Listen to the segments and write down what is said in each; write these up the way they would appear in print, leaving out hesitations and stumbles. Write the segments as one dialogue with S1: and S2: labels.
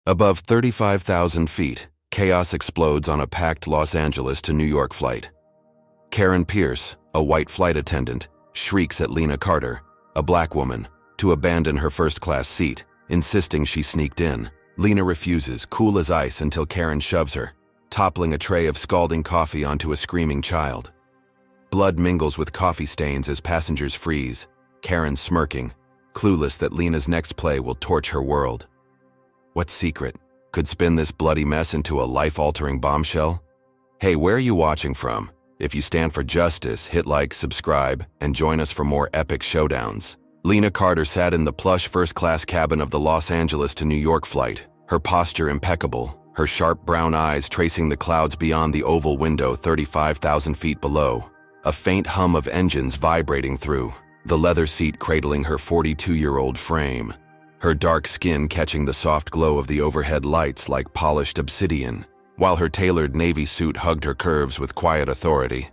S1: Above 35,000 feet, chaos explodes on a packed Los Angeles to New York flight. Karen Pierce, a white flight attendant, shrieks at Lena Carter, a black woman, to abandon her first-class seat, insisting she sneaked in. Lena refuses, cool as ice, until Karen shoves her, toppling a tray of scalding coffee onto a screaming child. Blood mingles with coffee stains as passengers freeze, Karen smirking, clueless that Lena's next play will torch her world. What secret could spin this bloody mess into a life-altering bombshell? Hey, where are you watching from? If you stand for justice, hit like, subscribe, and join us for more epic showdowns. Lena Carter sat in the plush first-class cabin of the Los Angeles to New York flight, her posture impeccable, her sharp brown eyes tracing the clouds beyond the oval window 35,000 feet below, a faint hum of engines vibrating through, the leather seat cradling her 42-year-old frame, her dark skin catching the soft glow of the overhead lights like polished obsidian, while her tailored navy suit hugged her curves with quiet authority.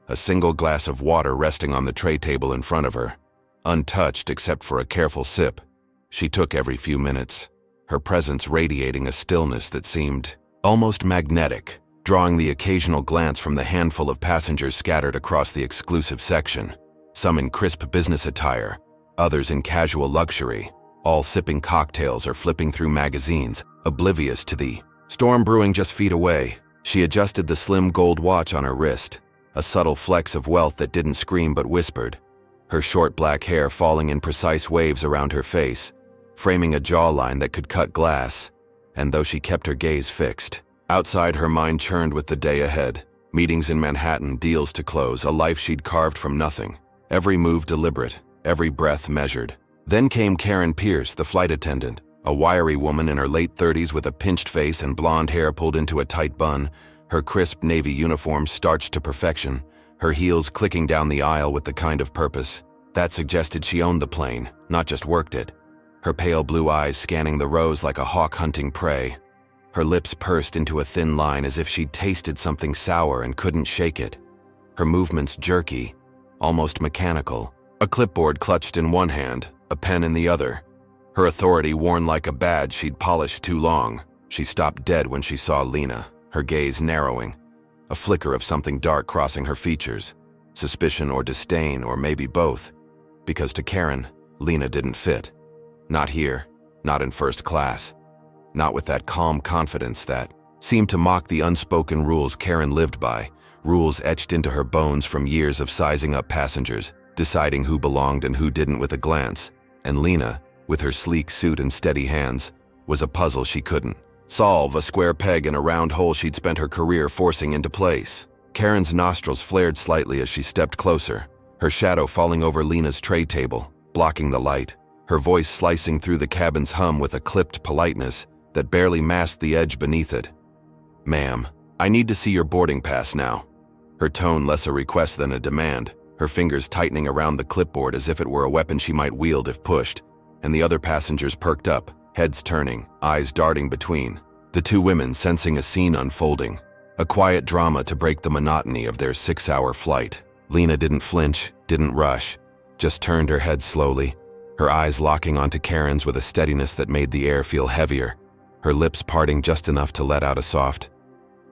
S1: A single glass of water resting on the tray table in front of her, untouched except for a careful sip, she took every few minutes, her presence radiating a stillness that seemed almost magnetic, drawing the occasional glance from the handful of passengers scattered across the exclusive section, some in crisp business attire, others in casual luxury, all sipping cocktails or flipping through magazines, oblivious to the storm brewing just feet away. She adjusted the slim gold watch on her wrist, a subtle flex of wealth that didn't scream but whispered, her short black hair falling in precise waves around her face, framing a jawline that could cut glass. And though she kept her gaze fixed, outside her mind churned with the day ahead, meetings in Manhattan, deals to close, a life she'd carved from nothing, every move deliberate, every breath measured. Then came Karen Pierce, the flight attendant, a wiry woman in her late 30s with a pinched face and blonde hair pulled into a tight bun, her crisp navy uniform starched to perfection, her heels clicking down the aisle with the kind of purpose that suggested she owned the plane, not just worked it. Her pale blue eyes scanning the rows like a hawk hunting prey. Her lips pursed into a thin line as if she'd tasted something sour and couldn't shake it. Her movements jerky, almost mechanical, a clipboard clutched in one hand, a pen in the other. Her authority worn like a badge she'd polished too long. She stopped dead when she saw Lena, her gaze narrowing, a flicker of something dark crossing her features, suspicion or disdain or maybe both, because to Karen, Lena didn't fit. Not here, not in first class, not with that calm confidence that seemed to mock the unspoken rules Karen lived by, rules etched into her bones from years of sizing up passengers, deciding who belonged and who didn't with a glance. And Lena, with her sleek suit and steady hands, was a puzzle she couldn't solve, a square peg in a round hole she'd spent her career forcing into place. Karen's nostrils flared slightly as she stepped closer, her shadow falling over Lena's tray table, blocking the light, her voice slicing through the cabin's hum with a clipped politeness that barely masked the edge beneath it. "Ma'am, I need to see your boarding pass now." Her tone less a request than a demand, her fingers tightening around the clipboard as if it were a weapon she might wield if pushed, and the other passengers perked up, heads turning, eyes darting between. The two women sensing a scene unfolding, a quiet drama to break the monotony of their 6-hour flight. Lena didn't flinch, didn't rush, just turned her head slowly, her eyes locking onto Karen's with a steadiness that made the air feel heavier, her lips parting just enough to let out a soft,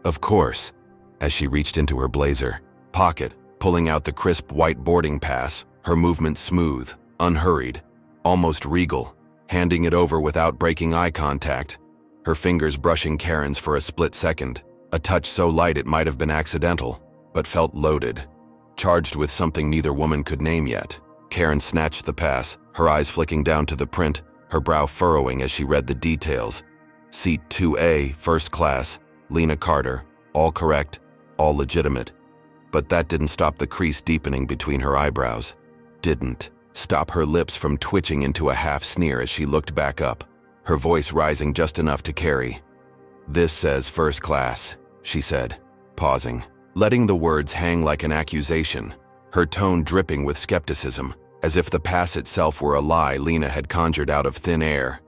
S1: "Of course," as she reached into her blazer pocket, pulling out the crisp white boarding pass, her movement smooth, unhurried, almost regal, handing it over without breaking eye contact, her fingers brushing Karen's for a split second, a touch so light it might have been accidental, but felt loaded, charged with something neither woman could name yet. Karen snatched the pass, her eyes flicking down to the print, her brow furrowing as she read the details. Seat 2A, first class, Lena Carter, all correct, all legitimate. But that didn't stop the crease deepening between her eyebrows. Didn't stop her lips from twitching into a half sneer as she looked back up, her voice rising just enough to carry. "This says first class," she said, pausing, letting the words hang like an accusation, her tone dripping with skepticism, as if the pass itself were a lie Lena had conjured out of thin air.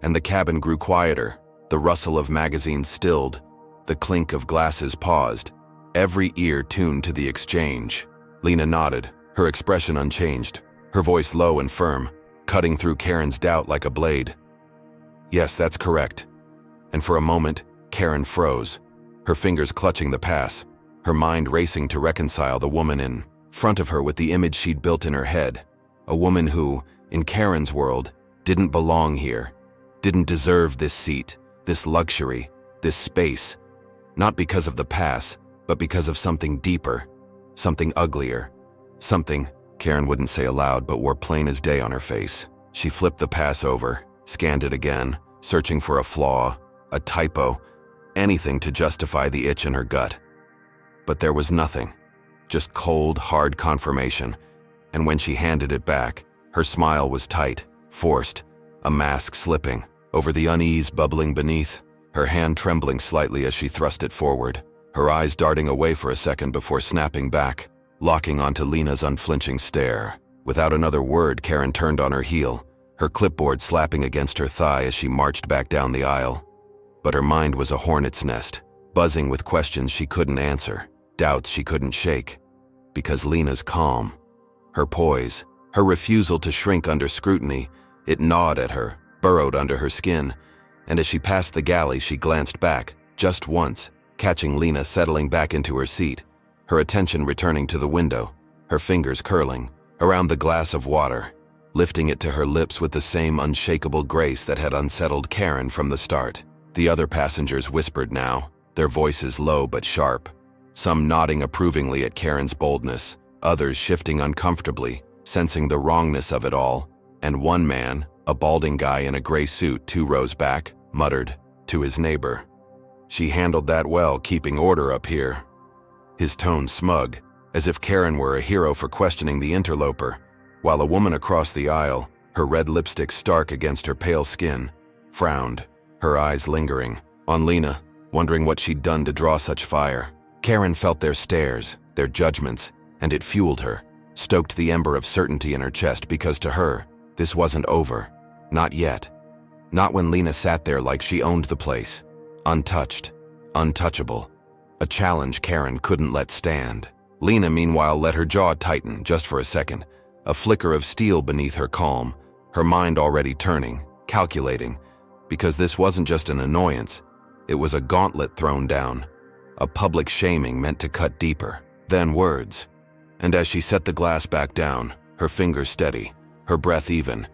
S1: And the cabin grew quieter, the rustle of magazines stilled, the clink of glasses paused, every ear tuned to the exchange. Lena nodded, her expression unchanged, her voice low and firm, cutting through Karen's doubt like a blade. "Yes, that's correct. and for a moment, Karen froze, her fingers clutching the pass, her mind racing to reconcile the woman in front of her with the image she'd built in her head. A woman who, in Karen's world, didn't belong here, didn't deserve this seat, this luxury, this space, not because of the pass, but because of something deeper, something uglier, something Karen wouldn't say aloud but wore plain as day on her face. She flipped the pass over, scanned it again, searching for a flaw, a typo, anything to justify the itch in her gut. But there was nothing, just cold, hard confirmation, and when she handed it back, her smile was tight, forced, a mask slipping over the unease bubbling beneath, her hand trembling slightly as she thrust it forward, her eyes darting away for a second before snapping back, locking onto Lena's unflinching stare. Without another word, Karen turned on her heel, her clipboard slapping against her thigh as she marched back down the aisle. But her mind was a hornet's nest, buzzing with questions she couldn't answer, doubts she couldn't shake. Because Lena's calm, her poise, her refusal to shrink under scrutiny, it gnawed at her, burrowed under her skin, and as she passed the galley she glanced back, just once, catching Lena settling back into her seat, her attention returning to the window, her fingers curling around the glass of water, lifting it to her lips with the same unshakable grace that had unsettled Karen from the start. The other passengers whispered now, their voices low but sharp, some nodding approvingly at Karen's boldness, others shifting uncomfortably, sensing the wrongness of it all, and one man, a balding guy in a gray suit 2 rows back, muttered to his neighbor, "She handled that well, keeping order up here." His tone smug, as if Karen were a hero for questioning the interloper, while a woman across the aisle, her red lipstick stark against her pale skin, frowned, her eyes lingering on Lena, wondering what she'd done to draw such fire. Karen felt their stares, their judgments, and it fueled her, stoked the ember of certainty in her chest because to her, this wasn't over. Not yet. Not when Lena sat there like she owned the place. Untouched. Untouchable. A challenge Karen couldn't let stand. Lena, meanwhile, let her jaw tighten just for a second, a flicker of steel beneath her calm, her mind already turning, calculating, because this wasn't just an annoyance, it was a gauntlet thrown down, a public shaming meant to cut deeper than words. And as she set the glass back down, her fingers steady, her breath even,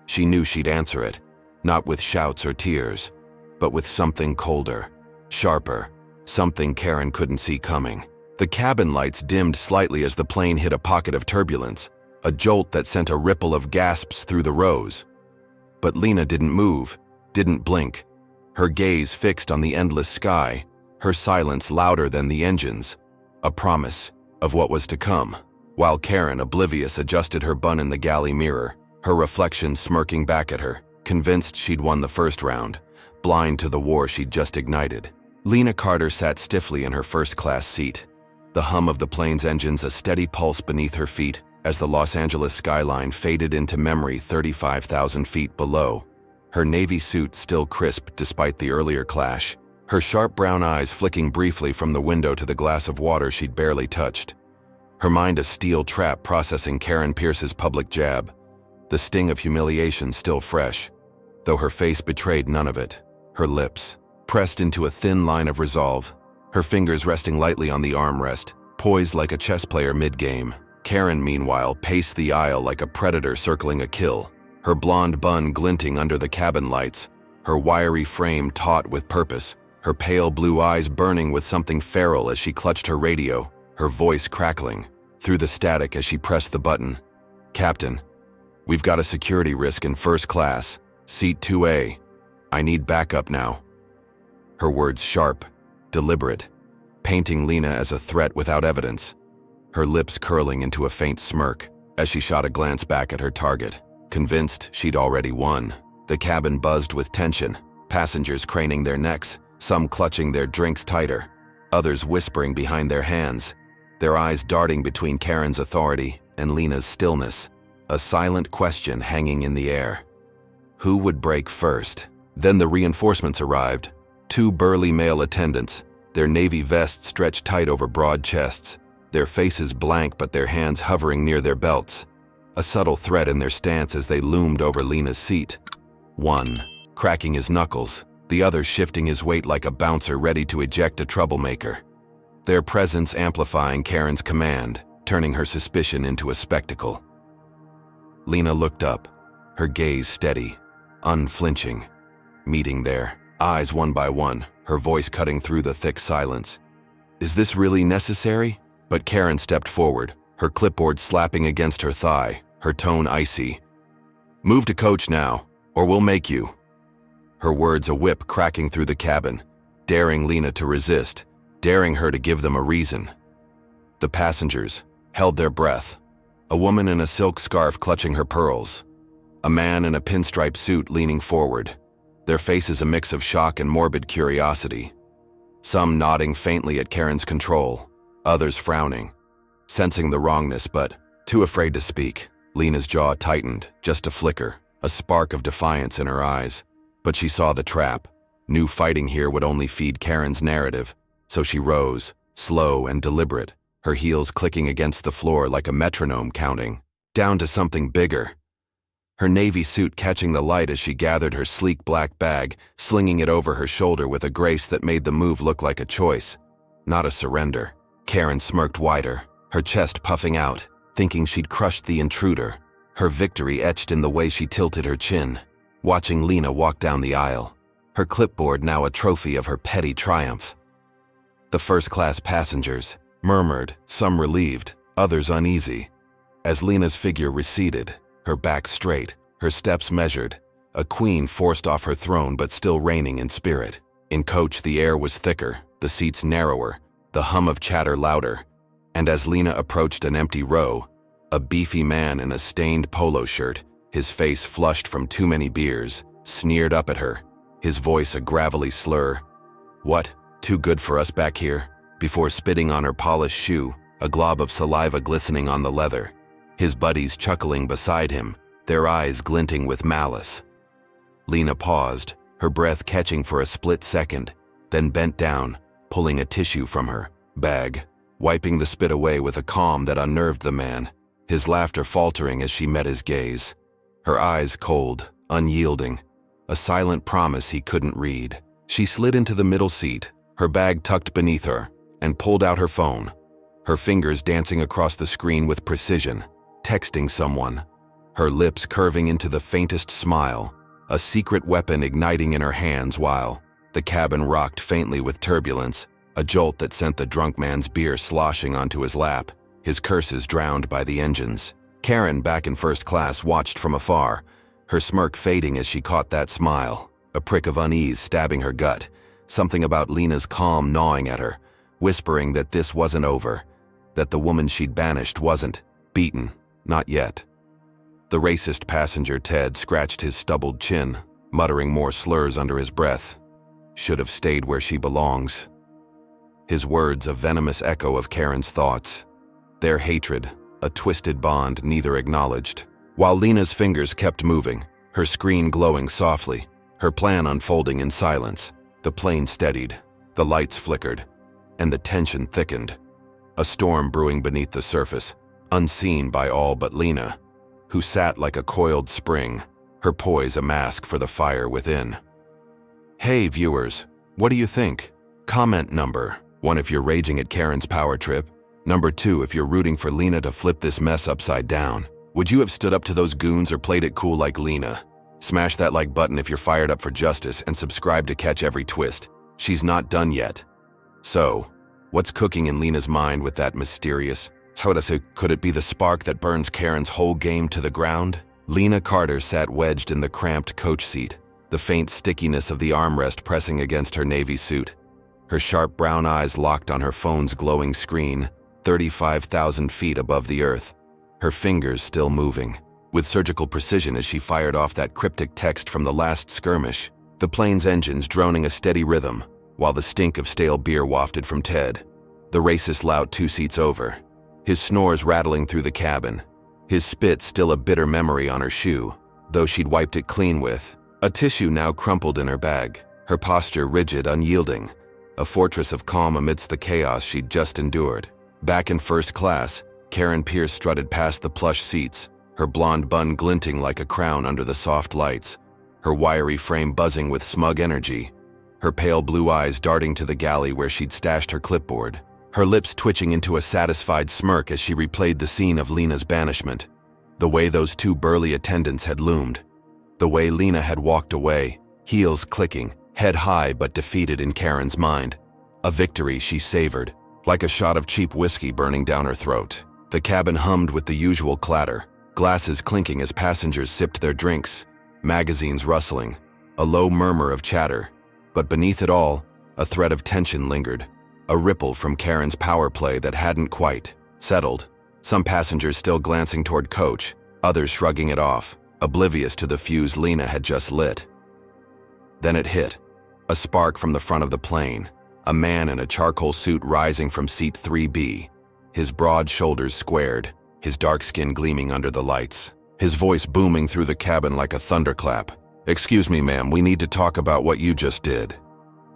S1: she knew she'd answer it, not with shouts or tears, but with something colder, sharper, something Karen couldn't see coming. The cabin lights dimmed slightly as the plane hit a pocket of turbulence, a jolt that sent a ripple of gasps through the rows. But Lena didn't move, didn't blink, her gaze fixed on the endless sky, her silence louder than the engines, a promise of what was to come, while Karen, oblivious, adjusted her bun in the galley mirror, her reflection smirking back at her, convinced she'd won the first round, blind to the war she'd just ignited. Lena Carter sat stiffly in her first-class seat, the hum of the plane's engines a steady pulse beneath her feet as the Los Angeles skyline faded into memory 35,000 feet below, her navy suit still crisp despite the earlier clash, her sharp brown eyes flicking briefly from the window to the glass of water she'd barely touched. Her mind a steel trap processing Karen Pierce's public jab, the sting of humiliation still fresh, though her face betrayed none of it, her lips pressed into a thin line of resolve, her fingers resting lightly on the armrest, poised like a chess player mid-game. Karen, meanwhile, paced the aisle like a predator circling a kill, her blonde bun glinting under the cabin lights, her wiry frame taut with purpose, her pale blue eyes burning with something feral as she clutched her radio, her voice crackling through the static as she pressed the button. "Captain, we've got a security risk in first class, seat 2A. I need backup now." Her words sharp, deliberate, painting Lena as a threat without evidence, her lips curling into a faint smirk as she shot a glance back at her target, convinced she'd already won. The cabin buzzed with tension, passengers craning their necks, some clutching their drinks tighter, others whispering behind their hands, their eyes darting between Karen's authority and Lena's stillness, a silent question hanging in the air. Who would break first? Then the reinforcements arrived, 2 burly male attendants, their navy vests stretched tight over broad chests, their faces blank but their hands hovering near their belts, a subtle threat in their stance as they loomed over Lena's seat. One, cracking his knuckles, the other shifting his weight like a bouncer ready to eject a troublemaker. Their presence amplifying Karen's command, turning her suspicion into a spectacle. Lena looked up, her gaze steady, unflinching, meeting their eyes one by one, her voice cutting through the thick silence. "Is this really necessary?" But Karen stepped forward, her clipboard slapping against her thigh, her tone icy. "Move to coach now, or we'll make you." Her words a whip cracking through the cabin, daring Lena to resist, daring her to give them a reason. The passengers held their breath, a woman in a silk scarf clutching her pearls, a man in a pinstripe suit leaning forward, their faces a mix of shock and morbid curiosity. Some nodding faintly at Karen's control, others frowning, sensing the wrongness but too afraid to speak. Lena's jaw tightened, just a flicker, a spark of defiance in her eyes. But she saw the trap. Knew fighting here would only feed Karen's narrative, so she rose, slow and deliberate, her heels clicking against the floor like a metronome counting, down to something bigger. Her navy suit catching the light as she gathered her sleek black bag, slinging it over her shoulder with a grace that made the move look like a choice, not a surrender. Karen smirked wider, her chest puffing out, thinking she'd crushed the intruder, her victory etched in the way she tilted her chin, watching Lena walk down the aisle, her clipboard now a trophy of her petty triumph. The first-class passengers murmured, some relieved, others uneasy. As Lena's figure receded, her back straight, her steps measured, a queen forced off her throne but still reigning in spirit. In coach the air was thicker, the seats narrower, the hum of chatter louder, and as Lena approached an empty row, a beefy man in a stained polo shirt, his face flushed from too many beers, sneered up at her, his voice a gravelly slur. "What, too good for us back here?" Before spitting on her polished shoe, a glob of saliva glistening on the leather, his buddies chuckling beside him, their eyes glinting with malice. Lena paused, her breath catching for a split second, then bent down, pulling a tissue from her bag, wiping the spit away with a calm that unnerved the man, his laughter faltering as she met his gaze. Her eyes cold, unyielding, a silent promise he couldn't read. She slid into the middle seat, her bag tucked beneath her, and pulled out her phone, her fingers dancing across the screen with precision, texting someone, her lips curving into the faintest smile, a secret weapon igniting in her hands while the cabin rocked faintly with turbulence, a jolt that sent the drunk man's beer sloshing onto his lap, his curses drowned by the engines. Karen, back in first class, watched from afar, her smirk fading as she caught that smile, a prick of unease stabbing her gut, something about Lena's calm gnawing at her, whispering that this wasn't over, that the woman she'd banished wasn't beaten, not yet. The racist passenger Ted scratched his stubbled chin, muttering more slurs under his breath. "Should have stayed where she belongs." His words a venomous echo of Karen's thoughts. Their hatred, a twisted bond neither acknowledged. While Lena's fingers kept moving, her screen glowing softly, her plan unfolding in silence, the plane steadied, the lights flickered, and the tension thickened. A storm brewing beneath the surface, unseen by all but Lena, who sat like a coiled spring, her poise a mask for the fire within. Hey viewers, what do you think? Comment number 1 if you're raging at Karen's power trip, number 2 if you're rooting for Lena to flip this mess upside down. Would you have stood up to those goons or played it cool like Lena? Smash that like button if you're fired up for justice and subscribe to catch every twist. She's not done yet. So, what's cooking in Lena's mind with that mysterious could it be the spark that burns Karen's whole game to the ground? Lena Carter sat wedged in the cramped coach seat, the faint stickiness of the armrest pressing against her navy suit. Her sharp brown eyes locked on her phone's glowing screen, 35,000 feet above the earth, her fingers still moving, with surgical precision as she fired off that cryptic text from the last skirmish, the plane's engines droning a steady rhythm, while the stink of stale beer wafted from Ted, the racist lout 2 seats over, his snores rattling through the cabin, his spit still a bitter memory on her shoe, though she'd wiped it clean with a tissue now crumpled in her bag, her posture rigid, unyielding, a fortress of calm amidst the chaos she'd just endured. Back in first class, Karen Pierce strutted past the plush seats, her blonde bun glinting like a crown under the soft lights, her wiry frame buzzing with smug energy, her pale blue eyes darting to the galley where she'd stashed her clipboard, her lips twitching into a satisfied smirk as she replayed the scene of Lena's banishment. The way those two burly attendants had loomed. The way Lena had walked away, heels clicking, head high but defeated in Karen's mind. A victory she savored, like a shot of cheap whiskey burning down her throat. The cabin hummed with the usual clatter, glasses clinking as passengers sipped their drinks, magazines rustling, a low murmur of chatter. But beneath it all, a thread of tension lingered, a ripple from Karen's power play that hadn't quite settled. Some passengers still glancing toward coach, others shrugging it off, oblivious to the fuse Lena had just lit. Then it hit, a spark from the front of the plane, a man in a charcoal suit rising from seat 3B, his broad shoulders squared, his dark skin gleaming under the lights, his voice booming through the cabin like a thunderclap. "Excuse me, ma'am, we need to talk about what you just did."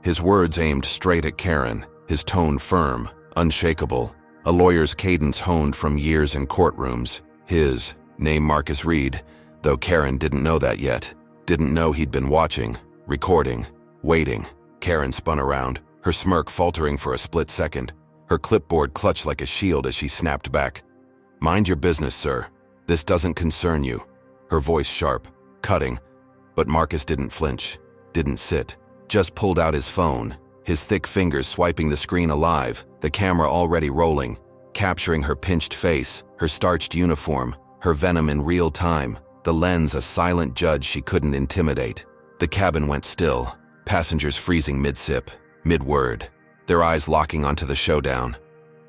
S1: His words aimed straight at Karen, his tone firm, unshakable, a lawyer's cadence honed from years in courtrooms. His name Marcus Reed, though Karen didn't know that yet, didn't know he'd been watching, recording, waiting. Karen spun around, her smirk faltering for a split second, her clipboard clutched like a shield as she snapped back. "Mind your business, sir. This doesn't concern you." Her voice sharp, cutting, but Marcus didn't flinch, didn't sit, just pulled out his phone, his thick fingers swiping the screen alive, the camera already rolling, capturing her pinched face, her starched uniform, her venom in real time, the lens a silent judge she couldn't intimidate. The cabin went still, passengers freezing mid-sip, mid-word, their eyes locking onto the showdown.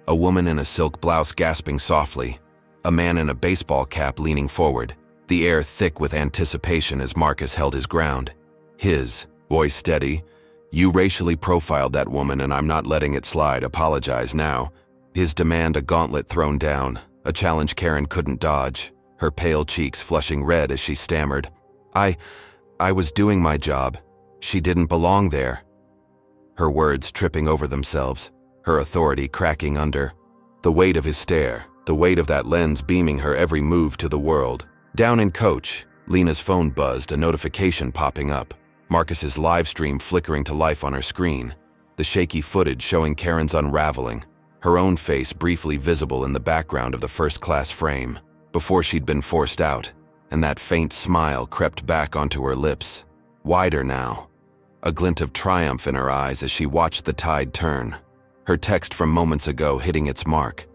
S1: A woman in a silk blouse gasping softly, a man in a baseball cap leaning forward, the air thick with anticipation as Marcus held his ground. His voice steady. "You racially profiled that woman and I'm not letting it slide. Apologize now." His demand a gauntlet thrown down, a challenge Karen couldn't dodge, her pale cheeks flushing red as she stammered. I was doing my job. She didn't belong there." Her words tripping over themselves, her authority cracking under. The weight of his stare, the weight of that lens beaming her every move to the world. Down in coach, Lena's phone buzzed, a notification popping up. Marcus's live stream flickering to life on her screen, the shaky footage showing Karen's unraveling, her own face briefly visible in the background of the first-class frame, before she'd been forced out, and that faint smile crept back onto her lips, wider now, a glint of triumph in her eyes as she watched the tide turn, her text from moments ago hitting its mark.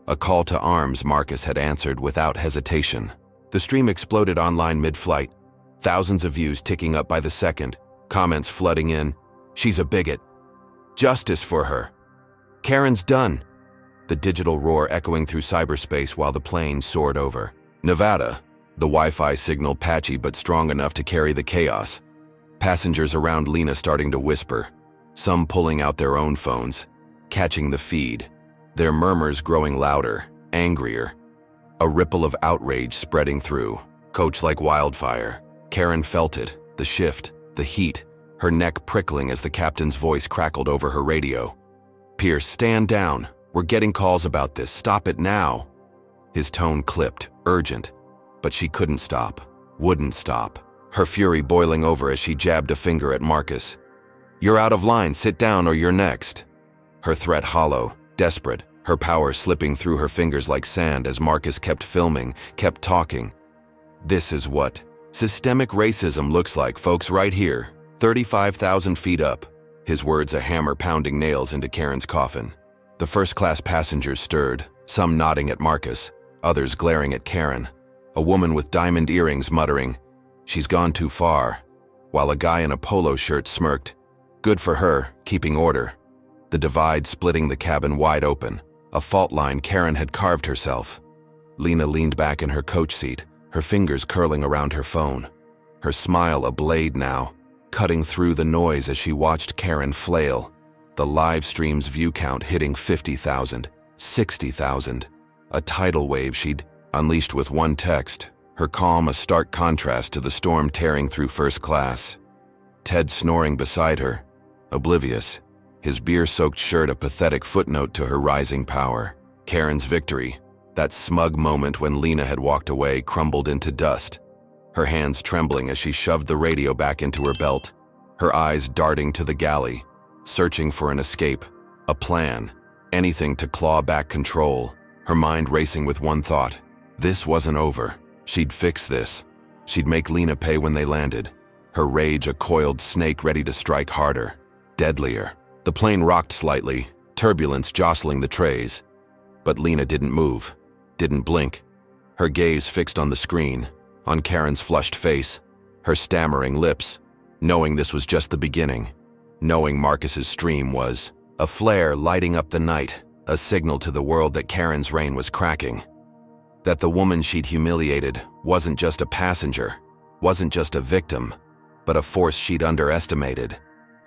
S1: A call to arms Marcus had answered without hesitation. The stream exploded online mid-flight, thousands of views ticking up by the second, comments flooding in. "She's a bigot. Justice for her. Karen's done." The digital roar echoing through cyberspace while the plane soared over Nevada, the Wi-Fi signal patchy but strong enough to carry the chaos. Passengers around Lena starting to whisper, some pulling out their own phones, catching the feed, their murmurs growing louder, angrier. A ripple of outrage spreading through, coach like wildfire. Karen felt it, the shift, the heat, her neck prickling as the captain's voice crackled over her radio. "Pierce, stand down. We're getting calls about this. Stop it now." His tone clipped, urgent, but she couldn't stop, wouldn't stop, her fury boiling over as she jabbed a finger at Marcus. "You're out of line. Sit down or you're next." Her threat hollow, desperate, her power slipping through her fingers like sand as Marcus kept filming, kept talking. "This is what systemic racism looks like, folks, right here, 35,000 feet up." His words a hammer pounding nails into Karen's coffin. The first-class passengers stirred, some nodding at Marcus, others glaring at Karen. A woman with diamond earrings muttering, "She's gone too far," while a guy in a polo shirt smirked, "Good for her, keeping order." The divide splitting the cabin wide open, a fault line Karen had carved herself. Lena leaned back in her coach seat, her fingers curling around her phone, her smile a blade now, cutting through the noise as she watched Karen flail, the live stream's view count hitting 50,000, 60,000, a tidal wave she'd unleashed with one text, her calm a stark contrast to the storm tearing through first class. Ted snoring beside her, oblivious, his beer-soaked shirt a pathetic footnote to her rising power. Karen's victory, that smug moment when Lena had walked away, crumbled into dust, her hands trembling as she shoved the radio back into her belt. her eyes darting to the galley, searching for an escape, a plan, anything to claw back control, her mind racing with one thought. This wasn't over. She'd fix this. She'd make Lena pay when they landed. Her rage a coiled snake ready to strike harder, deadlier. The plane rocked slightly, turbulence jostling the trays. But Lena didn't move, didn't blink. Her gaze fixed on the screen, on Karen's flushed face, her stammering lips, knowing this was just the beginning, knowing Marcus's stream was a flare lighting up the night, a signal to the world that Karen's reign was cracking. That the woman she'd humiliated wasn't just a passenger, wasn't just a victim, but a force she'd underestimated,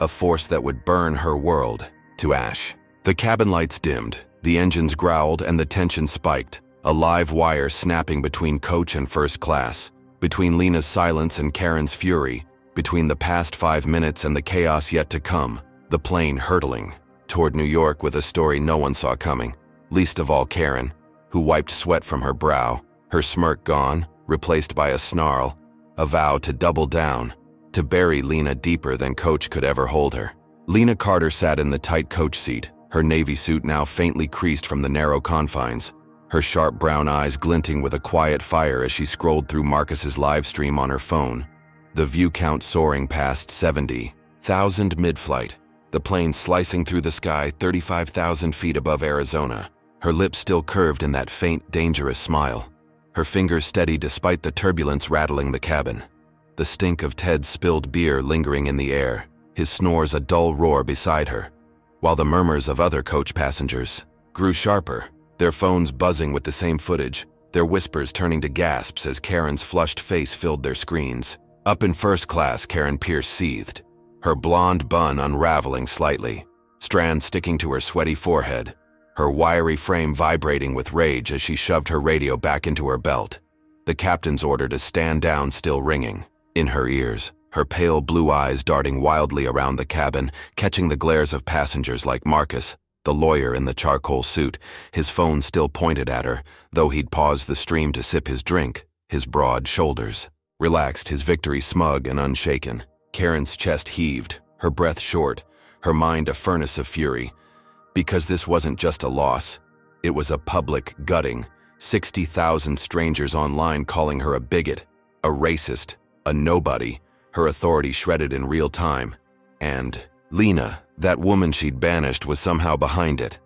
S1: a force that would burn her world to ash. The cabin lights dimmed, the engines growled, and the tension spiked, a live wire snapping between coach and first class, between Lena's silence and Karen's fury, between the past 5 minutes and the chaos yet to come, the plane hurtling toward New York with a story no one saw coming, least of all Karen, who wiped sweat from her brow, her smirk gone, replaced by a snarl, a vow to double down, to bury Lena deeper than coach could ever hold her. Lena Carter sat in the tight coach seat, her navy suit now faintly creased from the narrow confines, her sharp brown eyes glinting with a quiet fire as she scrolled through Marcus's live stream on her phone, the view count soaring past 70,000 mid-flight, the plane slicing through the sky 35,000 feet above Arizona, her lips still curved in that faint, dangerous smile, her fingers steady despite the turbulence rattling the cabin, the stink of Ted's spilled beer lingering in the air, his snores a dull roar beside her, while the murmurs of other coach passengers grew sharper, their phones buzzing with the same footage, their whispers turning to gasps as Karen's flushed face filled their screens. Up in first class, Karen Pierce seethed, her blonde bun unraveling slightly, strands sticking to her sweaty forehead, her wiry frame vibrating with rage as she shoved her radio back into her belt, the captain's order to stand down still ringing in her ears, her pale blue eyes darting wildly around the cabin, catching the glares of passengers like Marcus, the lawyer in the charcoal suit, his phone still pointed at her, though he'd paused the stream to sip his drink, his broad shoulders relaxed, his victory smug and unshaken. Karen's chest heaved, her breath short, her mind a furnace of fury. Because this wasn't just a loss, it was a public gutting, 60,000 strangers online calling her a bigot, a racist, a nobody, her authority shredded in real time. And Lena, that woman she'd banished, was somehow behind it.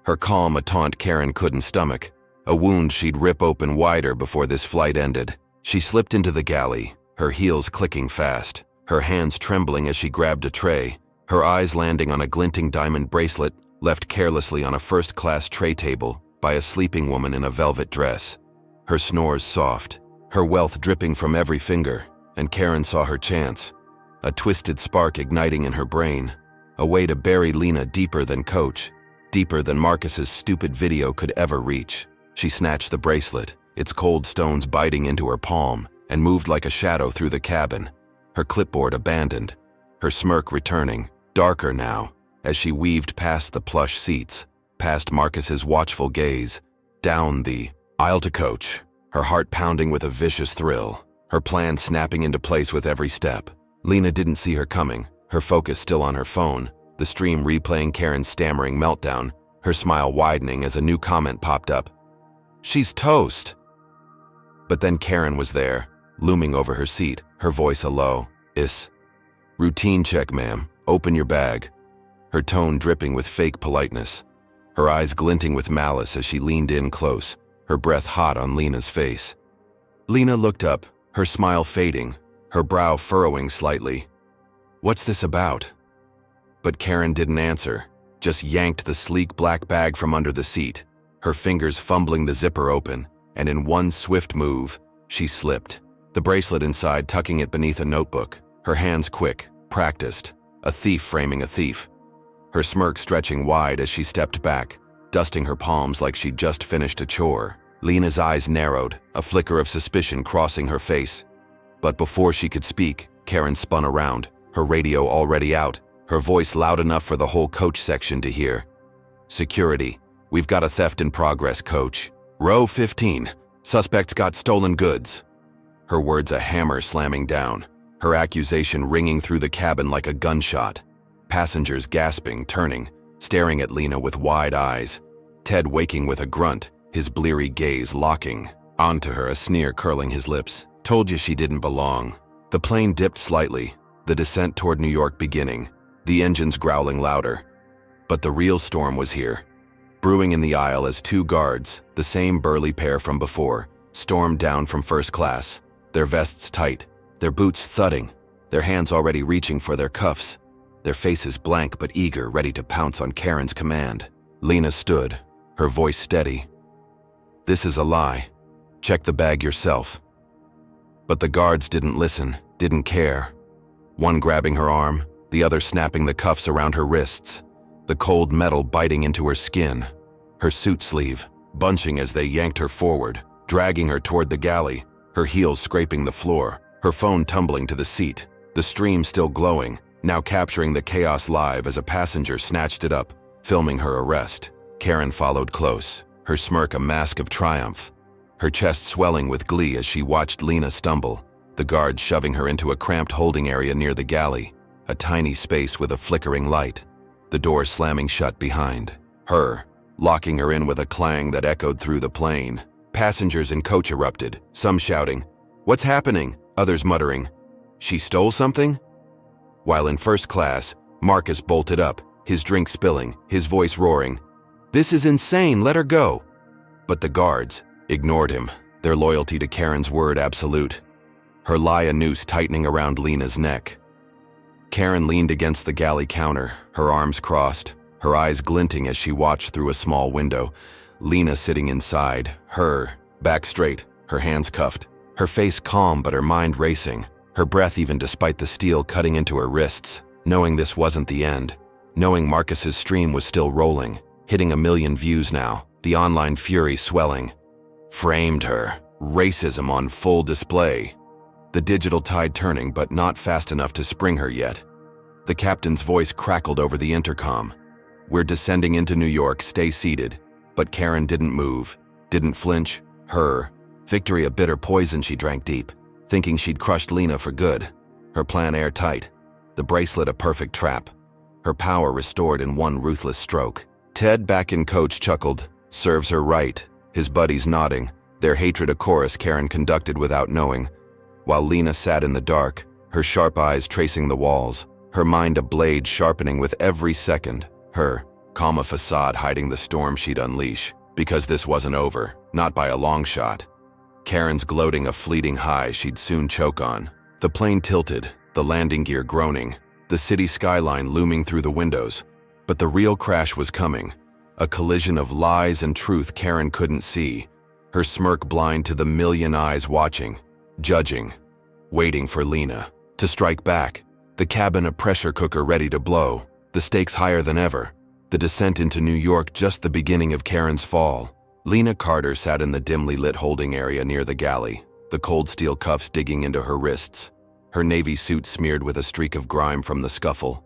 S1: Her calm a taunt Karen couldn't stomach, a wound she'd rip open wider before this flight ended. She slipped into the galley, her heels clicking fast, her hands trembling as she grabbed a tray, her eyes landing on a glinting diamond bracelet left carelessly on a first-class tray table by a sleeping woman in a velvet dress. Her snores soft, her wealth dripping from every finger, and Karen saw her chance, a twisted spark igniting in her brain, a way to bury Lena deeper than coach, deeper than Marcus's stupid video could ever reach. She snatched the bracelet, its cold stones biting into her palm, and moved like a shadow through the cabin, her clipboard abandoned, her smirk returning, darker now, as she weaved past the plush seats, past Marcus's watchful gaze, down the aisle to coach, her heart pounding with a vicious thrill, her plan snapping into place with every step. Lena didn't see her coming, her focus still on her phone, the stream replaying Karen's stammering meltdown, her smile widening as a new comment popped up. "She's toast." But then Karen was there, looming over her seat, her voice a low, "Routine check, ma'am. Open your bag." Her tone dripping with fake politeness, her eyes glinting with malice as she leaned in close, her breath hot on Lena's face. Lena looked up, her smile fading, her brow furrowing slightly. "What's this about?" But Karen didn't answer, just yanked the sleek black bag from under the seat, her fingers fumbling the zipper open, and in one swift move, she slipped, the bracelet inside tucking it beneath a notebook, her hands quick, practiced, a thief framing a thief. Her smirk stretching wide as she stepped back, dusting her palms like she'd just finished a chore. Lena's eyes narrowed, a flicker of suspicion crossing her face. But before she could speak, Karen spun around, her radio already out, her voice loud enough for the whole coach section to hear. "Security, we've got a theft in progress, coach. Row 15, suspect's got stolen goods." Her words a hammer slamming down, her accusation ringing through the cabin like a gunshot. Passengers gasping, turning, staring at Lena with wide eyes. Ted waking with a grunt, his bleary gaze locking onto her, a sneer curling his lips. Told you she didn't belong. The plane dipped slightly, the descent toward New York beginning, the engines growling louder. But the real storm was here. Brewing in the aisle as two guards, the same burly pair from before, stormed down from first class, their vests tight, their boots thudding, their hands already reaching for their cuffs, their faces blank but eager, ready to pounce on Karen's command. Lena stood, her voice steady. "This is a lie. Check the bag yourself." But the guards didn't listen, didn't care. One grabbing her arm, the other snapping the cuffs around her wrists, the cold metal biting into her skin, her suit sleeve bunching as they yanked her forward, dragging her toward the galley, her heels scraping the floor, her phone tumbling to the seat, the stream still glowing, now capturing the chaos live as a passenger snatched it up, filming her arrest. Karen followed close, her smirk a mask of triumph, her chest swelling with glee as she watched Lena stumble, the guards shoving her into a cramped holding area near the galley, a tiny space with a flickering light, the door slamming shut behind her, locking her in with a clang that echoed through the plane. Passengers in coach erupted, some shouting, "What's happening?" Others muttering, "She stole something?" While in first class, Marcus bolted up, his drink spilling, his voice roaring, "This is insane, let her go." But the guards ignored him, their loyalty to Karen's word absolute, her lie a noose tightening around Lena's neck. Karen leaned against the galley counter, her arms crossed, her eyes glinting as she watched through a small window. Lena sitting inside, her back straight, her hands cuffed, her face calm but her mind racing, her breath even despite the steel cutting into her wrists, knowing this wasn't the end, knowing Marcus's stream was still rolling, hitting 1 million views now, the online fury swelling. Framed her, racism on full display. The digital tide turning but not fast enough to spring her yet. The captain's voice crackled over the intercom. "We're descending into New York, stay seated." But Karen didn't move, didn't flinch, her victory a bitter poison she drank deep, thinking she'd crushed Lena for good, her plan airtight, the bracelet a perfect trap, her power restored in one ruthless stroke. Ted back in coach chuckled, "Serves her right," his buddies nodding, their hatred a chorus Karen conducted without knowing, while Lena sat in the dark, her sharp eyes tracing the walls, her mind a blade sharpening with every second, her calm a facade hiding the storm she'd unleash, because this wasn't over, not by a long shot. Karen's gloating a fleeting high she'd soon choke on. The plane tilted, the landing gear groaning, the city skyline looming through the windows. But the real crash was coming, a collision of lies and truth Karen couldn't see, her smirk blind to the million eyes watching, judging, waiting for Lena to strike back, the cabin a pressure cooker ready to blow, the stakes higher than ever. The descent into New York just the beginning of Karen's fall. Lena Carter sat in the dimly lit holding area near the galley, the cold steel cuffs digging into her wrists, her navy suit smeared with a streak of grime from the scuffle,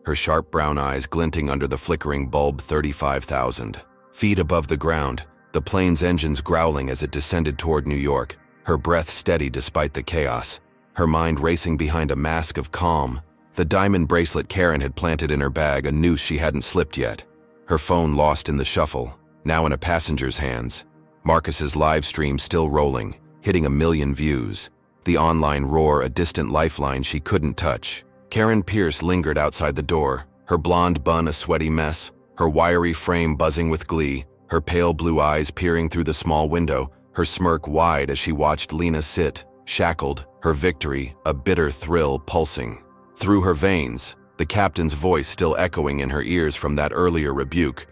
S1: her sharp brown eyes glinting under the flickering bulb 35,000 feet above the ground, the plane's engines growling as it descended toward New York, her breath steady despite the chaos, her mind racing behind a mask of calm. The diamond bracelet Karen had planted in her bag, a noose she hadn't slipped yet. Her phone lost in the shuffle, now in a passenger's hands. Marcus's live stream still rolling, hitting 1 million views. The online roar a distant lifeline she couldn't touch. Karen Pierce lingered outside the door, her blonde bun a sweaty mess, her wiry frame buzzing with glee, her pale blue eyes peering through the small window, her smirk wide as she watched Lena sit, shackled, her victory a bitter thrill pulsing through her veins, the captain's voice still echoing in her ears from that earlier rebuke.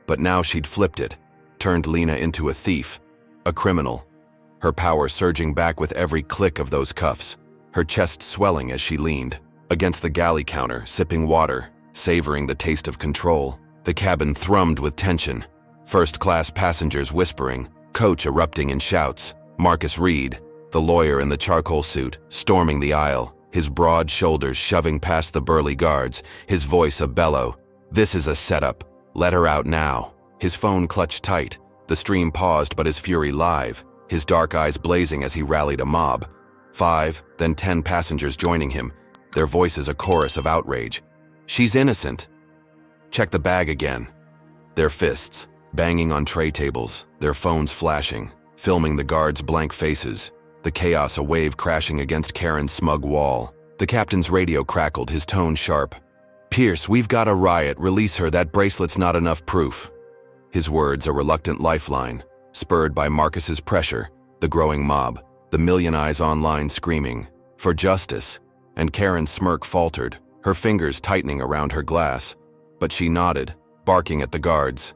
S1: But now she'd flipped it, turned Lena into a thief, a criminal. Her power surging back with every click of those cuffs, her chest swelling as she leaned against the galley counter, sipping water, savoring the taste of control. The cabin thrummed with tension, first-class passengers whispering, coach erupting in shouts. Marcus Reed, the lawyer in the charcoal suit, storming the aisle, his broad shoulders shoving past the burly guards, his voice a bellow. "This is a setup. Let her out now." His phone clutched tight, the stream paused but his fury live, his dark eyes blazing as he rallied a mob. 5, then 10 passengers joining him, their voices a chorus of outrage. "She's innocent." "Check the bag again." Their fists banging on tray tables, their phones flashing, filming the guards' blank faces. The chaos, a wave crashing against Karen's smug wall. The captain's radio crackled, his tone sharp. "Pierce, we've got a riot. Release her. That bracelet's not enough proof." His words a reluctant lifeline, spurred by Marcus's pressure, the growing mob, the million eyes online screaming, "For justice." And Karen's smirk faltered, her fingers tightening around her glass. But she nodded, barking at the guards.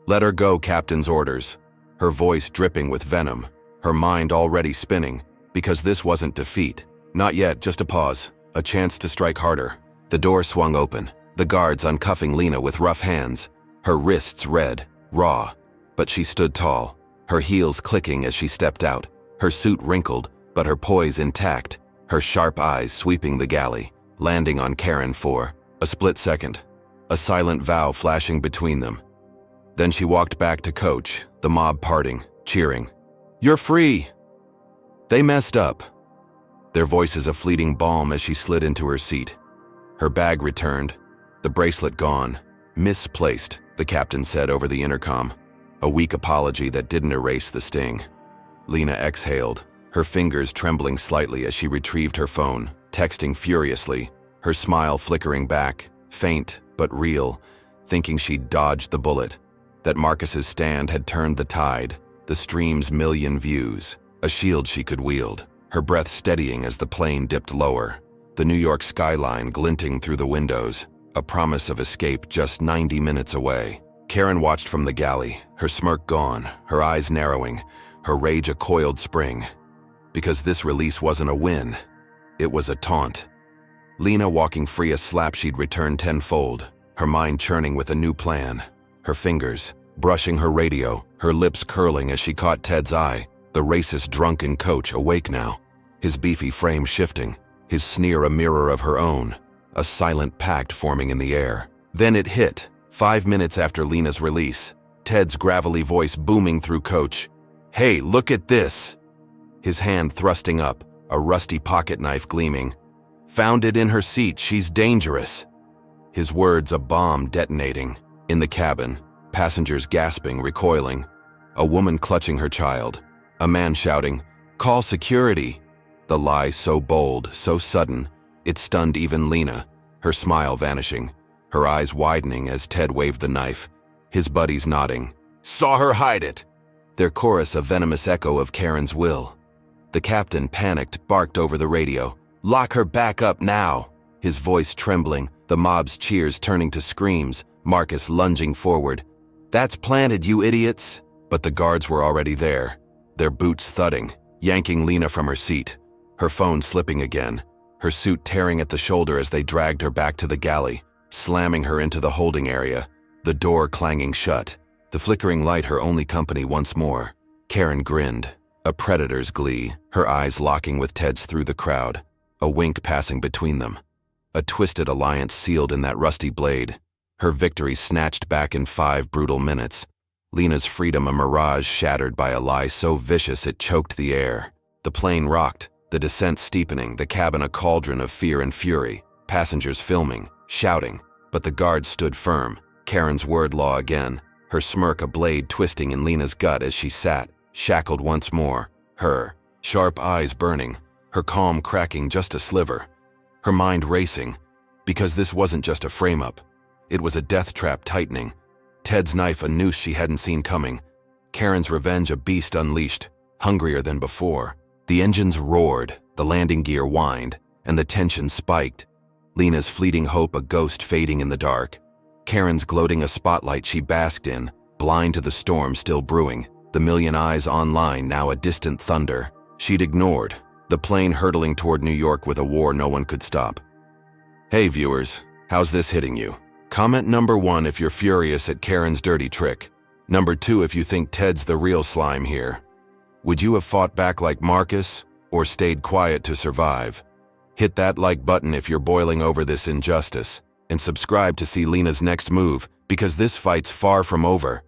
S1: "Let her go, captain's orders." Her voice dripping with venom, her mind already spinning, because this wasn't defeat. Not yet, just a pause, a chance to strike harder. The door swung open, the guards uncuffing Lena with rough hands, her wrists red, raw. But she stood tall, her heels clicking as she stepped out, her suit wrinkled, but her poise intact, her sharp eyes sweeping the galley, landing on Karen for a split second, a silent vow flashing between them. Then she walked back to Coach, the mob parting, cheering. "You're free!" They messed up. Their voices a fleeting balm as she slid into her seat. Her bag returned, the bracelet gone. "Misplaced," the captain said over the intercom, a weak apology that didn't erase the sting. Lena exhaled, her fingers trembling slightly as she retrieved her phone, texting furiously, her smile flickering back, faint but real, thinking she'd dodged the bullet, that Marcus's stand had turned the tide, the stream's million views, a shield she could wield, her breath steadying as the plane dipped lower, the New York skyline glinting through the windows, a promise of escape just 90 minutes away. Karen watched from the galley, her smirk gone, her eyes narrowing, her rage a coiled spring. Because this release wasn't a win, it was a taunt. Lena walking free, a slap she'd return tenfold, her mind churning with a new plan, her fingers brushing her radio, her lips curling as she caught Ted's eye, the racist drunken Coach awake now, his beefy frame shifting, his sneer a mirror of her own, a silent pact forming in the air. Then it hit, 5 minutes after Lena's release, Ted's gravelly voice booming through Coach. "Hey, look at this!" His hand thrusting up, a rusty pocket knife gleaming. "Found it in her seat, she's dangerous." His words a bomb detonating. In the cabin, passengers gasping, recoiling. A woman clutching her child. A man shouting, "Call security!" The lie so bold, so sudden, it stunned even Lena, her smile vanishing, her eyes widening as Ted waved the knife, his buddies nodding. "Saw her hide it!" Their chorus a venomous echo of Karen's will. The captain, panicked, barked over the radio, "Lock her back up now!" His voice trembling, the mob's cheers turning to screams, Marcus lunging forward. "That's planted, you idiots!" But the guards were already there, their boots thudding, yanking Lena from her seat, her phone slipping again, her suit tearing at the shoulder as they dragged her back to the galley, slamming her into the holding area, the door clanging shut, the flickering light her only company once more. Karen grinned, a predator's glee, her eyes locking with Ted's through the crowd, a wink passing between them. A twisted alliance sealed in that rusty blade, her victory snatched back in 5 brutal minutes. Lena's freedom a mirage shattered by a lie so vicious it choked the air. The plane rocked, the descent steepening, the cabin a cauldron of fear and fury, passengers filming, shouting, but the guards stood firm, Karen's word law again, her smirk a blade twisting in Lena's gut as she sat, shackled once more, her sharp eyes burning, her calm cracking just a sliver, her mind racing, because this wasn't just a frame-up. It was a death trap tightening, Ted's knife a noose she hadn't seen coming, Karen's revenge a beast unleashed, hungrier than before. The engines roared, the landing gear whined, and the tension spiked. Lena's fleeting hope a ghost fading in the dark. Karen's gloating a spotlight she basked in, blind to the storm still brewing, the million eyes online now a distant thunder. She'd ignored, the plane hurtling toward New York with a war no one could stop. Hey viewers, how's this hitting you? Comment number 1 if you're furious at Karen's dirty trick. Number 2 if you think Ted's the real slime here. Would you have fought back like Marcus, or stayed quiet to survive? Hit that like button if you're boiling over this injustice, and subscribe to see Lena's next move, because this fight's far from over.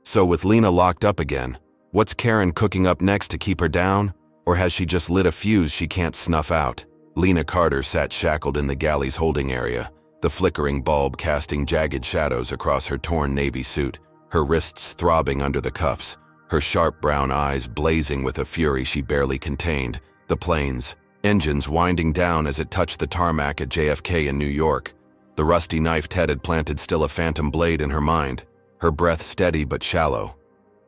S1: So with Lena locked up again, what's Karen cooking up next to keep her down? Or has she just lit a fuse she can't snuff out? Lena Carter sat shackled in the galley's holding area, the flickering bulb casting jagged shadows across her torn navy suit, her wrists throbbing under the cuffs, her sharp brown eyes blazing with a fury she barely contained. The plane's engines winding down as it touched the tarmac at JFK in New York. The rusty knife Ted had planted still a phantom blade in her mind, her breath steady but shallow.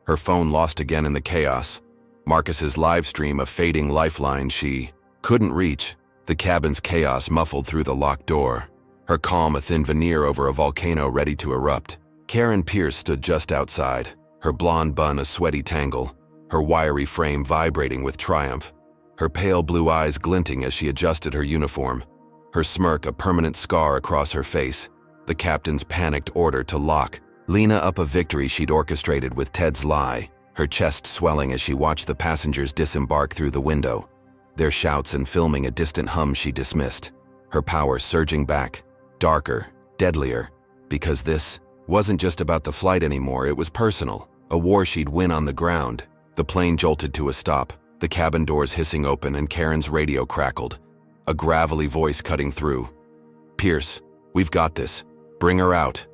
S1: Her phone lost again in the chaos. Marcus's live stream a fading lifeline she couldn't reach. The cabin's chaos muffled through the locked door. Her calm a thin veneer over a volcano ready to erupt. Karen Pierce stood just outside, her blonde bun a sweaty tangle, her wiry frame vibrating with triumph, her pale blue eyes glinting as she adjusted her uniform, her smirk a permanent scar across her face, the captain's panicked order to lock Lena up a victory she'd orchestrated with Ted's lie, her chest swelling as she watched the passengers disembark through the window, their shouts and filming a distant hum she dismissed, her power surging back, darker, deadlier, because this wasn't just about the flight anymore, it was personal, a war she'd win on the ground. The plane jolted to a stop, the cabin doors hissing open and Karen's radio crackled, a gravelly voice cutting through. "Pierce, we've got this. Bring her out."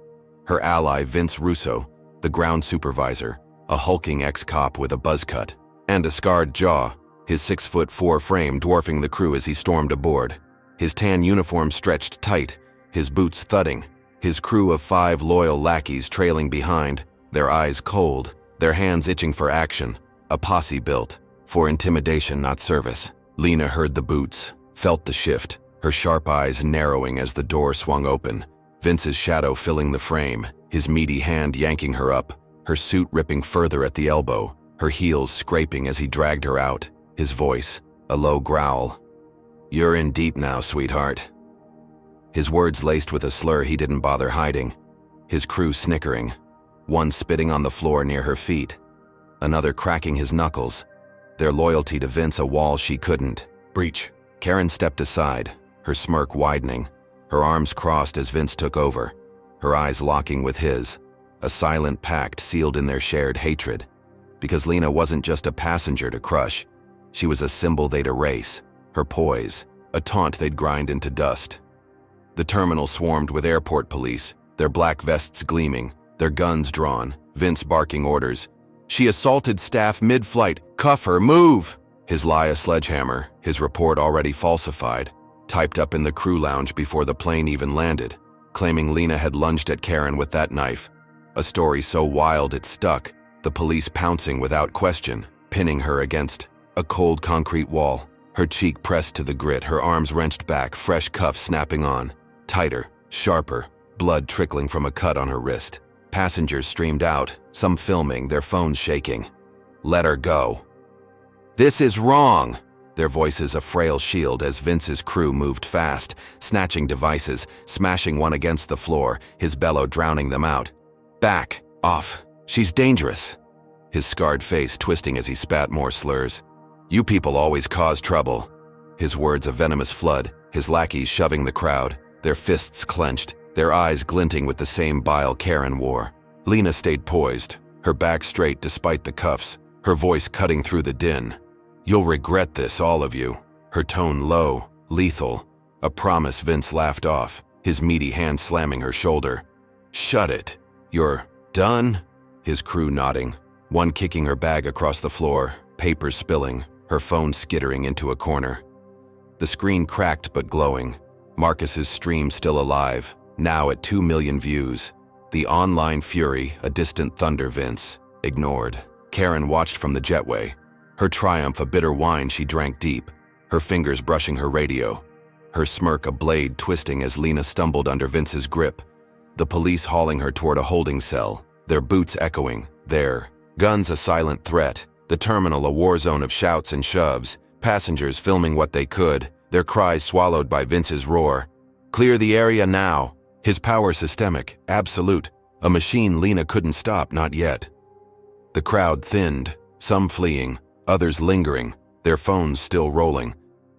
S1: Her ally, Vince Russo, the ground supervisor, a hulking ex-cop with a buzz cut and a scarred jaw, his 6'4" frame dwarfing the crew as he stormed aboard. His tan uniform stretched tight, his boots thudding, his crew of 5 loyal lackeys trailing behind, their eyes cold, their hands itching for action, a posse built for intimidation, not service. Lena heard the boots, felt the shift, her sharp eyes narrowing as the door swung open, Vince's shadow filling the frame, his meaty hand yanking her up, her suit ripping further at the elbow, her heels scraping as he dragged her out, his voice, a low growl. "You're in deep now, sweetheart." His words laced with a slur he didn't bother hiding, his crew snickering, one spitting on the floor near her feet, another cracking his knuckles, their loyalty to Vince a wall she couldn't breach. Karen stepped aside, her smirk widening, her arms crossed as Vince took over, her eyes locking with his, a silent pact sealed in their shared hatred. Because Lena wasn't just a passenger to crush, she was a symbol they'd erase, her poise, a taunt they'd grind into dust. The terminal swarmed with airport police, their black vests gleaming, their guns drawn, Vince barking orders. "She assaulted staff mid-flight. Cuff her, move!" His lie a sledgehammer, his report already falsified, typed up in the crew lounge before the plane even landed, claiming Lena had lunged at Karen with that knife. A story so wild it stuck, the police pouncing without question, pinning her against a cold concrete wall, her cheek pressed to the grit, her arms wrenched back, fresh cuffs snapping on, tighter, sharper, blood trickling from a cut on her wrist. Passengers streamed out, some filming, their phones shaking. "Let her go." "This is wrong!" Their voices a frail shield as Vince's crew moved fast, snatching devices, smashing one against the floor, his bellow drowning them out. "Back off. She's dangerous." His scarred face twisting as he spat more slurs. "You people always cause trouble." His words a venomous flood, his lackeys shoving the crowd, their fists clenched, their eyes glinting with the same bile Karen wore. Lena stayed poised, her back straight despite the cuffs, her voice cutting through the din. "You'll regret this, all of you." Her tone low, lethal, a promise Vince laughed off, his meaty hand slamming her shoulder. "Shut it. You're done?" His crew nodding, one kicking her bag across the floor, papers spilling, her phone skittering into a corner. The screen cracked but glowing, Marcus's stream still alive, now at 2 million views. The online fury, a distant thunder Vince ignored. Karen watched from the jetway, her triumph a bitter wine she drank deep, her fingers brushing her radio, her smirk a blade twisting as Lena stumbled under Vince's grip, the police hauling her toward a holding cell, their boots echoing, their guns a silent threat, the terminal a war zone of shouts and shoves, passengers filming what they could, their cries swallowed by Vince's roar. "Clear the area now." His power systemic, absolute, a machine Lena couldn't stop, not yet. The crowd thinned, some fleeing, others lingering, their phones still rolling.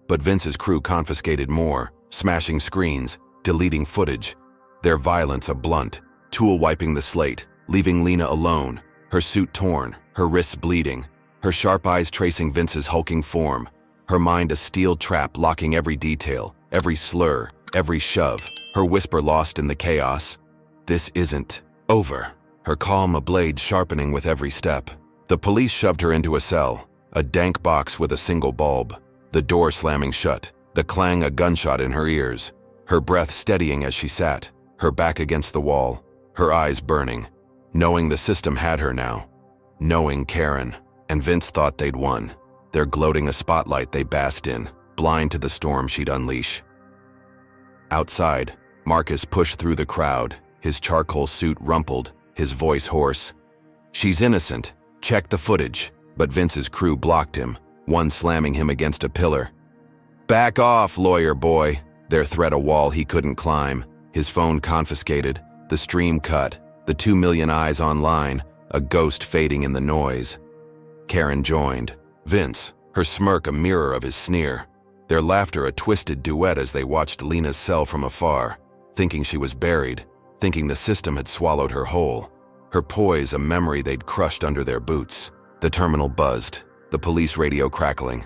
S1: But Vince's crew confiscated more, smashing screens, deleting footage, their violence a blunt, tool wiping the slate, leaving Lena alone, her suit torn, her wrists bleeding. her sharp eyes tracing Vince's hulking form, her mind a steel trap locking every detail, every slur, every shove, her whisper lost in the chaos. This isn't over. Her calm a blade sharpening with every step. The police shoved her into a cell, a dank box with a single bulb, the door slamming shut, the clang a gunshot in her ears, her breath steadying as she sat, her back against the wall, her eyes burning, knowing the system had her now, knowing Karen and Vince thought they'd won, their gloating a spotlight they basked in, blind to the storm she'd unleash. Outside, Marcus pushed through the crowd, his charcoal suit rumpled, his voice hoarse. "She's innocent. Check the footage." But Vince's crew blocked him, one slamming him against a pillar. "Back off, lawyer boy." Their threat a wall he couldn't climb, his phone confiscated, the stream cut, the 2 million eyes online, a ghost fading in the noise. Karen joined. Vince, her smirk a mirror of his sneer. Their laughter a twisted duet as they watched Lena's cell from afar, thinking she was buried, thinking the system had swallowed her whole. Her poise a memory they'd crushed under their boots. The terminal buzzed, the police radio crackling.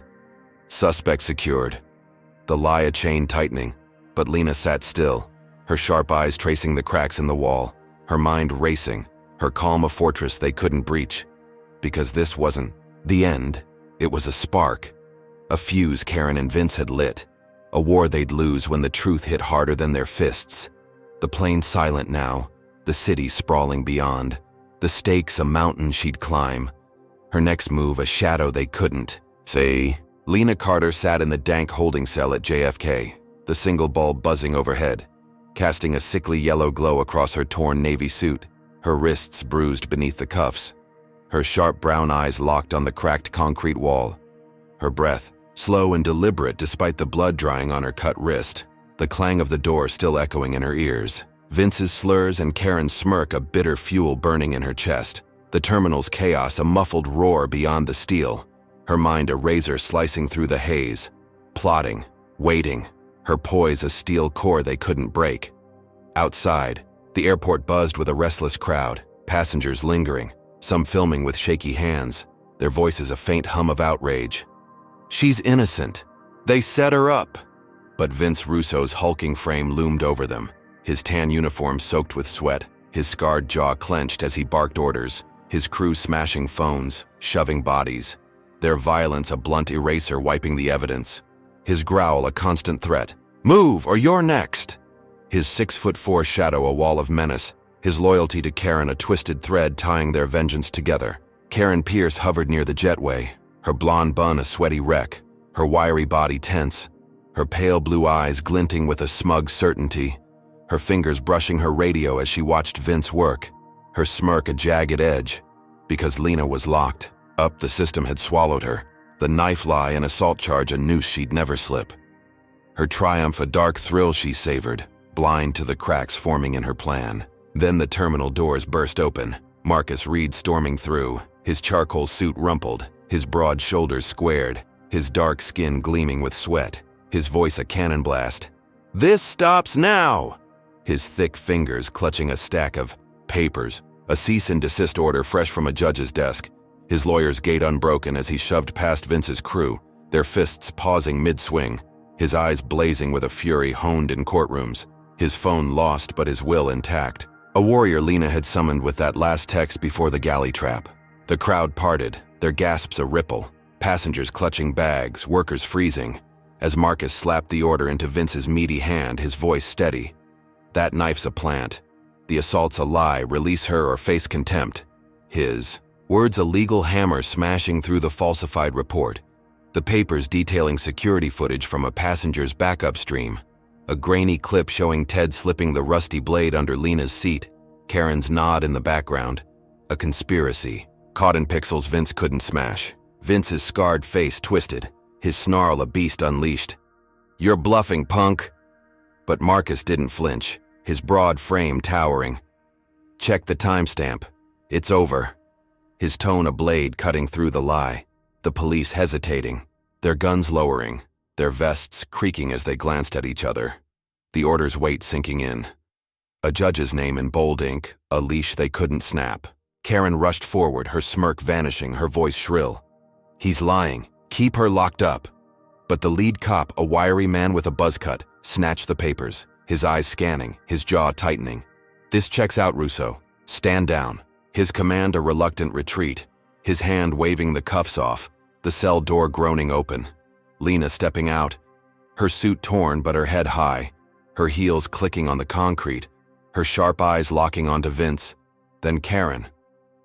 S1: Suspect secured. The lie a chain tightening, but Lena sat still, her sharp eyes tracing the cracks in the wall, her mind racing, her calm a fortress they couldn't breach. Because this wasn't the end, it was a spark. A fuse Karen and Vince had lit, a war they'd lose when the truth hit harder than their fists. The plane silent now, the city sprawling beyond, the stakes a mountain she'd climb. Her next move a shadow they couldn't see. Lena Carter sat in the dank holding cell at JFK, the single bulb buzzing overhead, casting a sickly yellow glow across her torn navy suit, her wrists bruised beneath the cuffs, her sharp brown eyes locked on the cracked concrete wall, her breath slow and deliberate despite the blood drying on her cut wrist, the clang of the door still echoing in her ears, Vince's slurs and Karen's smirk a bitter fuel burning in her chest, the terminal's chaos a muffled roar beyond the steel, her mind a razor slicing through the haze, plotting, waiting, her poise a steel core they couldn't break. Outside, the airport buzzed with a restless crowd, passengers lingering, some filming with shaky hands, their voices a faint hum of outrage. "She's innocent. They set her up." But Vince Russo's hulking frame loomed over them, his tan uniform soaked with sweat, his scarred jaw clenched as he barked orders, his crew smashing phones, shoving bodies, their violence a blunt eraser wiping the evidence, his growl a constant threat, "Move or you're next." His 6'4" shadow a wall of menace, his loyalty to Karen a twisted thread tying their vengeance together. Karen Pierce hovered near the jetway, her blonde bun a sweaty wreck, her wiry body tense, her pale blue eyes glinting with a smug certainty, her fingers brushing her radio as she watched Vince work, her smirk a jagged edge, because Lena was locked. Up the system had swallowed her, the knife lie and assault charge a noose she'd never slip. Her triumph a dark thrill she savored, blind to the cracks forming in her plan. Then the terminal doors burst open, Marcus Reed storming through, his charcoal suit rumpled, his broad shoulders squared, his dark skin gleaming with sweat, his voice a cannon blast. "This stops now!" His thick fingers clutching a stack of papers, a cease and desist order fresh from a judge's desk, his lawyer's gait unbroken as he shoved past Vince's crew, their fists pausing mid-swing, his eyes blazing with a fury honed in courtrooms, his phone lost but his will intact. A warrior Lena had summoned with that last text before the galley trap. The crowd parted, their gasps a ripple, passengers clutching bags, workers freezing, as Marcus slapped the order into Vince's meaty hand, his voice steady. "That knife's a plant. The assault's a lie, release her or face contempt." His words a legal hammer smashing through the falsified report, the papers detailing security footage from a passenger's backup stream, a grainy clip showing Ted slipping the rusty blade under Lena's seat, Karen's nod in the background, a conspiracy, caught in pixels Vince couldn't smash, Vince's scarred face twisted, his snarl a beast unleashed. "You're bluffing, punk." But Marcus didn't flinch, his broad frame towering. "Check the timestamp. It's over." His tone a blade cutting through the lie, the police hesitating, their guns lowering, their vests creaking as they glanced at each other, the order's weight sinking in. A judge's name in bold ink, a leash they couldn't snap. Karen rushed forward, her smirk vanishing, her voice shrill. He's lying. Keep her locked up. But the lead cop, a wiry man with a buzz cut, snatched the papers, his eyes scanning, his jaw tightening. This checks out, Russo. Stand down. His command a reluctant retreat, his hand waving the cuffs off, the cell door groaning open. Lena stepping out, her suit torn but her head high, her heels clicking on the concrete, her sharp eyes locking onto Vince. Then Karen,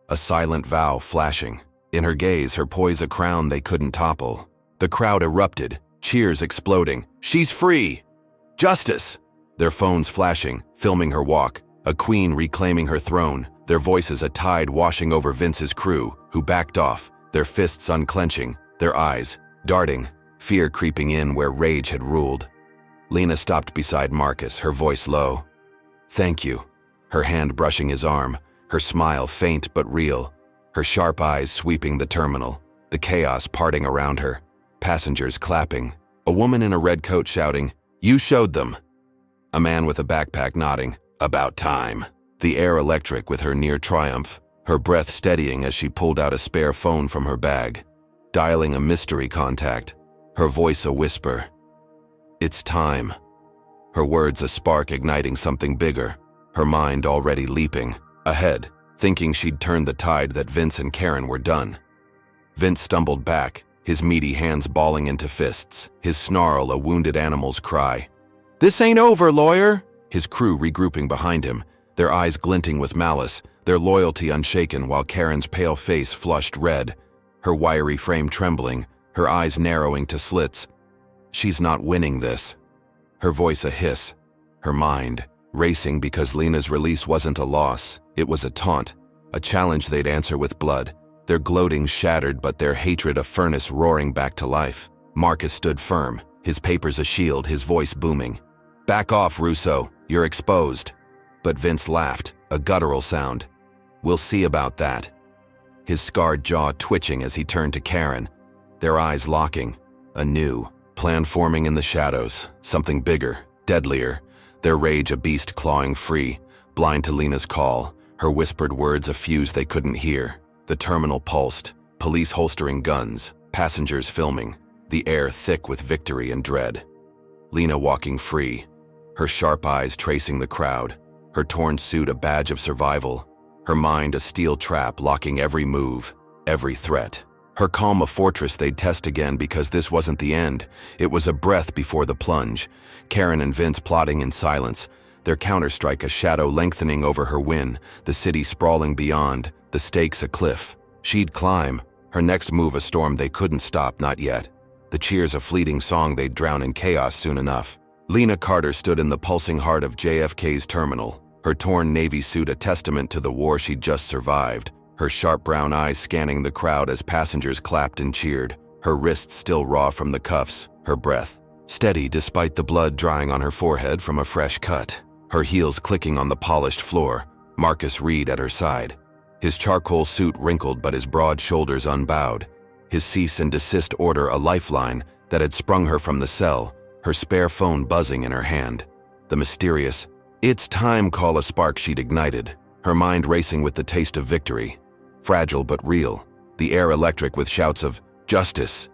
S1: a silent vow flashing. In her gaze, her poise a crown they couldn't topple. The crowd erupted, cheers exploding. She's free! Justice! Their phones flashing, filming her walk, a queen reclaiming her throne, their voices a tide washing over Vince's crew, who backed off, their fists unclenching, their eyes darting, fear creeping in where rage had ruled. Lena stopped beside Marcus, her voice low. Thank you. Her hand brushing his arm, her smile faint but real, her sharp eyes sweeping the terminal, the chaos parting around her, passengers clapping, a woman in a red coat shouting, "You showed them!" A man with a backpack nodding, "About time." The air electric with her near triumph, her breath steadying as she pulled out a spare phone from her bag, dialing a mystery contact, her voice a whisper. It's time. Her words a spark igniting something bigger, her mind already leaping ahead, thinking she'd turned the tide that Vince and Karen were done. Vince stumbled back, his meaty hands balling into fists, his snarl a wounded animal's cry. "This ain't over, lawyer!" His crew regrouping behind him, their eyes glinting with malice, their loyalty unshaken while Karen's pale face flushed red, her wiry frame trembling, her eyes narrowing to slits. She's not winning this. Her voice a hiss, her mind racing because Lena's release wasn't a loss, it was a taunt, a challenge they'd answer with blood, their gloating shattered but their hatred a furnace roaring back to life. Marcus stood firm, his papers a shield, his voice booming. "Back off, Russo, you're exposed." But Vince laughed, a guttural sound. "We'll see about that." His scarred jaw twitching as he turned to Karen, their eyes locking, a new plan forming in the shadows, something bigger, deadlier, their rage a beast clawing free, blind to Lena's call, her whispered words a fuse they couldn't hear. The terminal pulsed, police holstering guns, passengers filming, the air thick with victory and dread. Lena walking free, her sharp eyes tracing the crowd, her torn suit a badge of survival, her mind a steel trap locking every move, every threat. Her calm a fortress they'd test again because this wasn't the end, it was a breath before the plunge. Karen and Vince plotting in silence, their counterstrike a shadow lengthening over her win, the city sprawling beyond, the stakes a cliff. She'd climb, her next move a storm they couldn't stop, not yet. The cheers a fleeting song they'd drown in chaos soon enough. Lena Carter stood in the pulsing heart of JFK's terminal, her torn Navy suit a testament to the war she'd just survived, her sharp brown eyes scanning the crowd as passengers clapped and cheered, her wrists still raw from the cuffs, her breath steady despite the blood drying on her forehead from a fresh cut, her heels clicking on the polished floor, Marcus Reed at her side, his charcoal suit wrinkled but his broad shoulders unbowed, his cease and desist order a lifeline that had sprung her from the cell, her spare phone buzzing in her hand. The mysterious, "It's time" call a spark she'd ignited, her mind racing with the taste of victory. Fragile but real, the air electric with shouts of "Justice!"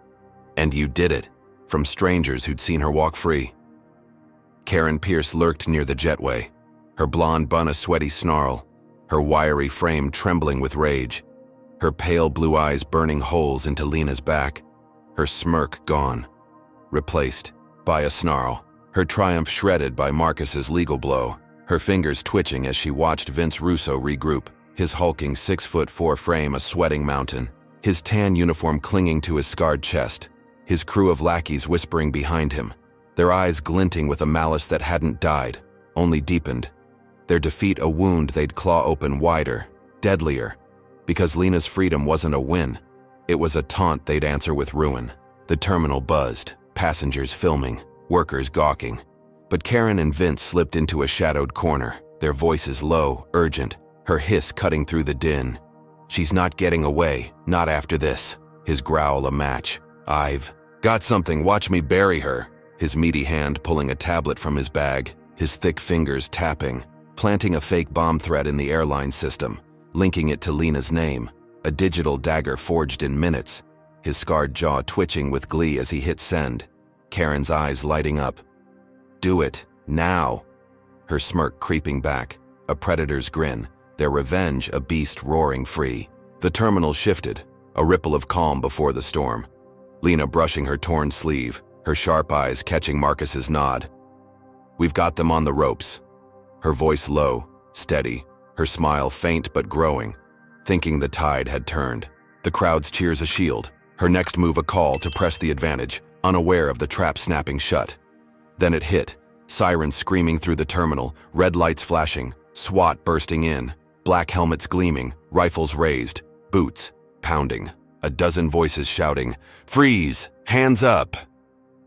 S1: And "You did it!" from strangers who'd seen her walk free. Karen Pierce lurked near the jetway, her blonde bun a sweaty snarl, her wiry frame trembling with rage, her pale blue eyes burning holes into Lena's back, her smirk gone, replaced by a snarl, her triumph shredded by Marcus's legal blow, her fingers twitching as she watched Vince Russo regroup, his hulking 6'4" frame a sweating mountain, his tan uniform clinging to his scarred chest, his crew of lackeys whispering behind him, their eyes glinting with a malice that hadn't died, only deepened, their defeat a wound they'd claw open wider, deadlier, because Lena's freedom wasn't a win, it was a taunt they'd answer with ruin. The terminal buzzed, passengers filming, workers gawking, but Karen and Vince slipped into a shadowed corner, their voices low, urgent, her hiss cutting through the din. "She's not getting away, not after this." His growl a match. "I've got something, watch me bury her." His meaty hand pulling a tablet from his bag, his thick fingers tapping, planting a fake bomb threat in the airline system, linking it to Lena's name, a digital dagger forged in minutes. his scarred jaw twitching with glee as he hit send, Karen's eyes lighting up. "Do it, now." Her smirk creeping back, a predator's grin, their revenge a beast roaring free. The terminal shifted, a ripple of calm before the storm. Lena brushing her torn sleeve, her sharp eyes catching Marcus's nod. "We've got them on the ropes." Her voice low, steady, her smile faint but growing, thinking the tide had turned. The crowd's cheers a shield, her next move a call to press the advantage, unaware of the trap snapping shut. Then it hit, sirens screaming through the terminal, red lights flashing, SWAT bursting in, black helmets gleaming, rifles raised, boots pounding, a dozen voices shouting, "Freeze! Hands up!"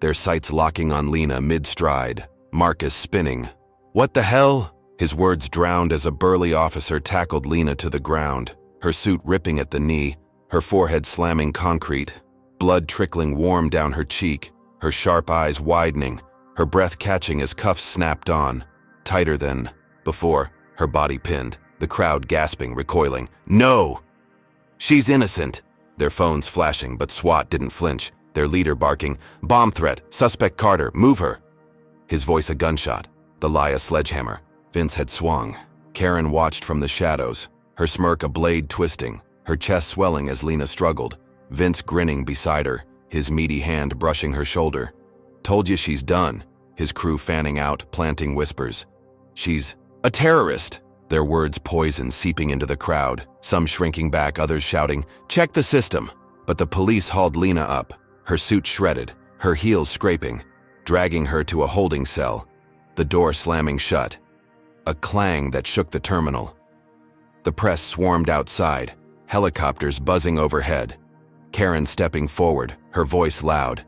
S1: Their sights locking on Lena mid-stride, Marcus spinning. "What the hell?" His words drowned as a burly officer tackled Lena to the ground, her suit ripping at the knee, her forehead slamming concrete, blood trickling warm down her cheek, her sharp eyes widening, her breath catching as cuffs snapped on, tighter than before, her body pinned, the crowd gasping, recoiling. "No! She's innocent!" Their phones flashing, but SWAT didn't flinch, their leader barking, "Bomb threat, suspect Carter, move her!" His voice a gunshot, the lie a sledgehammer. Vince had swung. Karen watched from the shadows, her smirk a blade twisting, her chest swelling as Lena struggled, Vince grinning beside her, his meaty hand brushing her shoulder. "Told you she's done," his crew fanning out, planting whispers. "She's a terrorist." Their words poison seeping into the crowd, some shrinking back, others shouting, "Check the system." But the police hauled Lena up, her suit shredded, her heels scraping, dragging her to a holding cell, the door slamming shut. A clang that shook the terminal. The press swarmed outside, helicopters buzzing overhead. Karen stepping forward, her voice loud.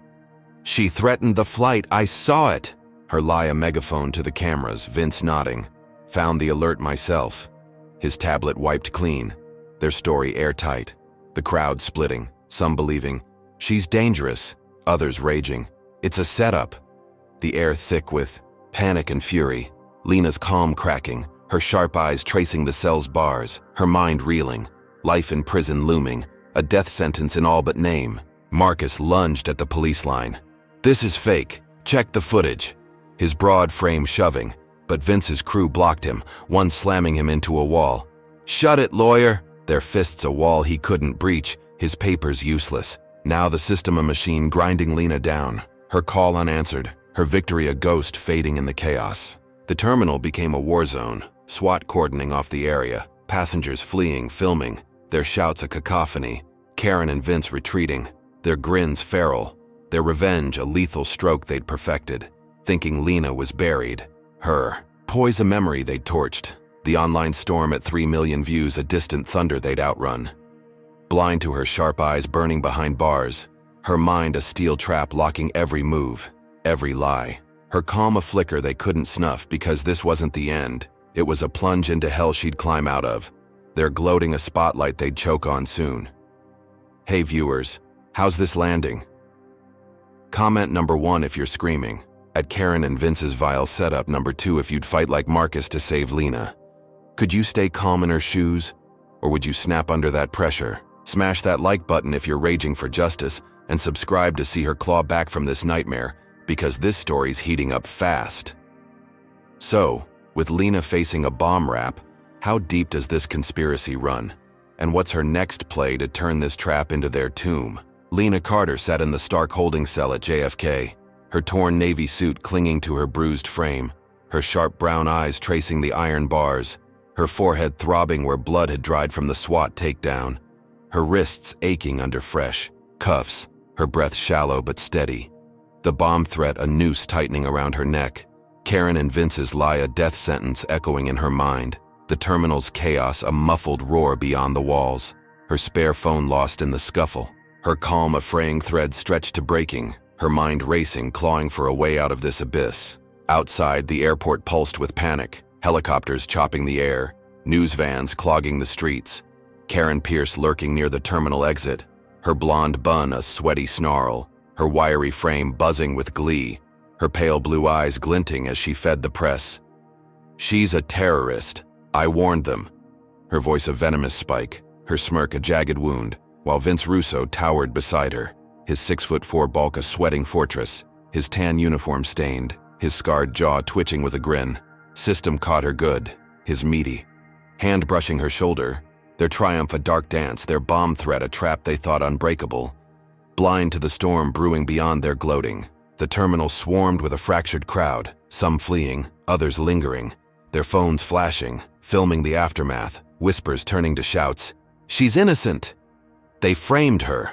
S1: "She threatened the flight, I saw it!" Her lie a megaphone to the cameras, Vince nodding. "Found the alert myself." His tablet wiped clean, their story airtight. The crowd splitting, some believing, "She's dangerous," others raging, "It's a setup." The air thick with panic and fury. Lena's calm cracking, her sharp eyes tracing the cell's bars, her mind reeling, life in prison looming, a death sentence in all but name. Marcus lunged at the police line. "This is fake. Check the footage." His broad frame shoving, but Vince's crew blocked him, one slamming him into a wall. "Shut it, lawyer!" Their fists a wall he couldn't breach, his papers useless. Now the system a machine grinding Lena down, her call unanswered, her victory a ghost fading in the chaos. The terminal became a war zone, SWAT cordoning off the area, passengers fleeing, filming, their shouts a cacophony, Karen and Vince retreating, their grins feral, their revenge a lethal stroke they'd perfected, thinking Lena was buried. Her poise a memory they'd torched, the online storm at 3 million views a distant thunder they'd outrun. Blind to her sharp eyes burning behind bars, her mind a steel trap locking every move, every lie. Her calm a flicker they couldn't snuff because this wasn't the end. It was a plunge into hell she'd climb out of, their gloating a spotlight they'd choke on soon. Hey viewers, how's this landing? Comment number 1 if you're screaming at Karen and Vince's vile setup. Number 2 if you'd fight like Marcus to save Lena. Could you stay calm in her shoes? Or would you snap under that pressure? Smash that like button if you're raging for justice, and subscribe to see her claw back from this nightmare, because this story's heating up fast. So, with Lena facing a bomb rap, how deep does this conspiracy run? And what's her next play to turn this trap into their tomb? Lena Carter sat in the Stark holding cell at JFK, her torn navy suit clinging to her bruised frame, her sharp brown eyes tracing the iron bars, her forehead throbbing where blood had dried from the SWAT takedown, her wrists aching under fresh cuffs, her breath shallow but steady. The bomb threat a noose tightening around her neck, Karen and Vince's lie a death sentence echoing in her mind, the terminal's chaos a muffled roar beyond the walls, her spare phone lost in the scuffle, her calm a fraying thread stretched to breaking, her mind racing, clawing for a way out of this abyss. Outside, the airport pulsed with panic, helicopters chopping the air, news vans clogging the streets. Karen Pierce lurking near the terminal exit, her blonde bun a sweaty snarl, her wiry frame buzzing with glee, her pale blue eyes glinting as she fed the press. "She's a terrorist. I warned them." Her voice a venomous spike, her smirk a jagged wound, while Vince Russo towered beside her, his 6'4" bulk a sweating fortress, his tan uniform stained, his scarred jaw twitching with a grin. System caught her good, his meaty hand brushing her shoulder, their triumph a dark dance, their bomb threat a trap they thought unbreakable. Blind to the storm brewing beyond their gloating, the terminal swarmed with a fractured crowd, some fleeing, others lingering, their phones flashing, filming the aftermath, whispers turning to shouts. "She's innocent!" They framed her.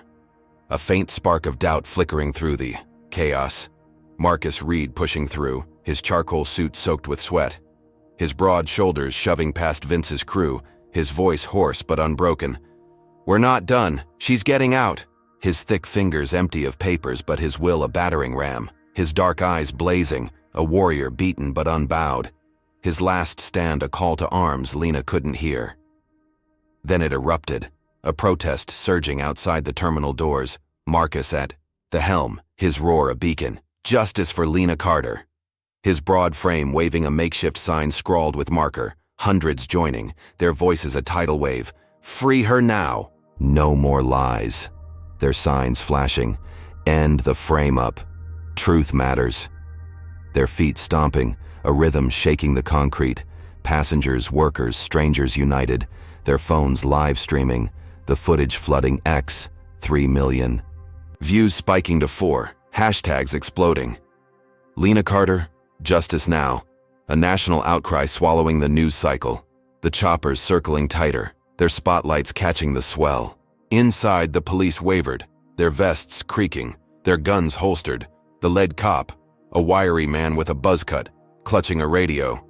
S1: A faint spark of doubt flickering through the chaos. Marcus Reed pushing through, his charcoal suit soaked with sweat, his broad shoulders shoving past Vince's crew, his voice hoarse but unbroken. "We're not done. She's getting out." His thick fingers empty of papers but his will a battering ram, his dark eyes blazing, a warrior beaten but unbowed. His last stand a call to arms Lena couldn't hear. Then it erupted, a protest surging outside the terminal doors, Marcus at the helm, his roar a beacon. Justice for Lena Carter. His broad frame waving a makeshift sign scrawled with marker, hundreds joining, their voices a tidal wave. "Free her now! No more lies." Their signs flashing. "End the frame up. Truth matters." Their feet stomping, a rhythm shaking the concrete. Passengers, workers, strangers united, their phones live streaming, the footage flooding X, 3 million. Views spiking to 4, hashtags exploding. Lena Carter, justice now. A national outcry swallowing the news cycle. The choppers circling tighter, their spotlights catching the swell. Inside, the police wavered, their vests creaking, their guns holstered. The lead cop, a wiry man with a buzz cut, clutching a radio.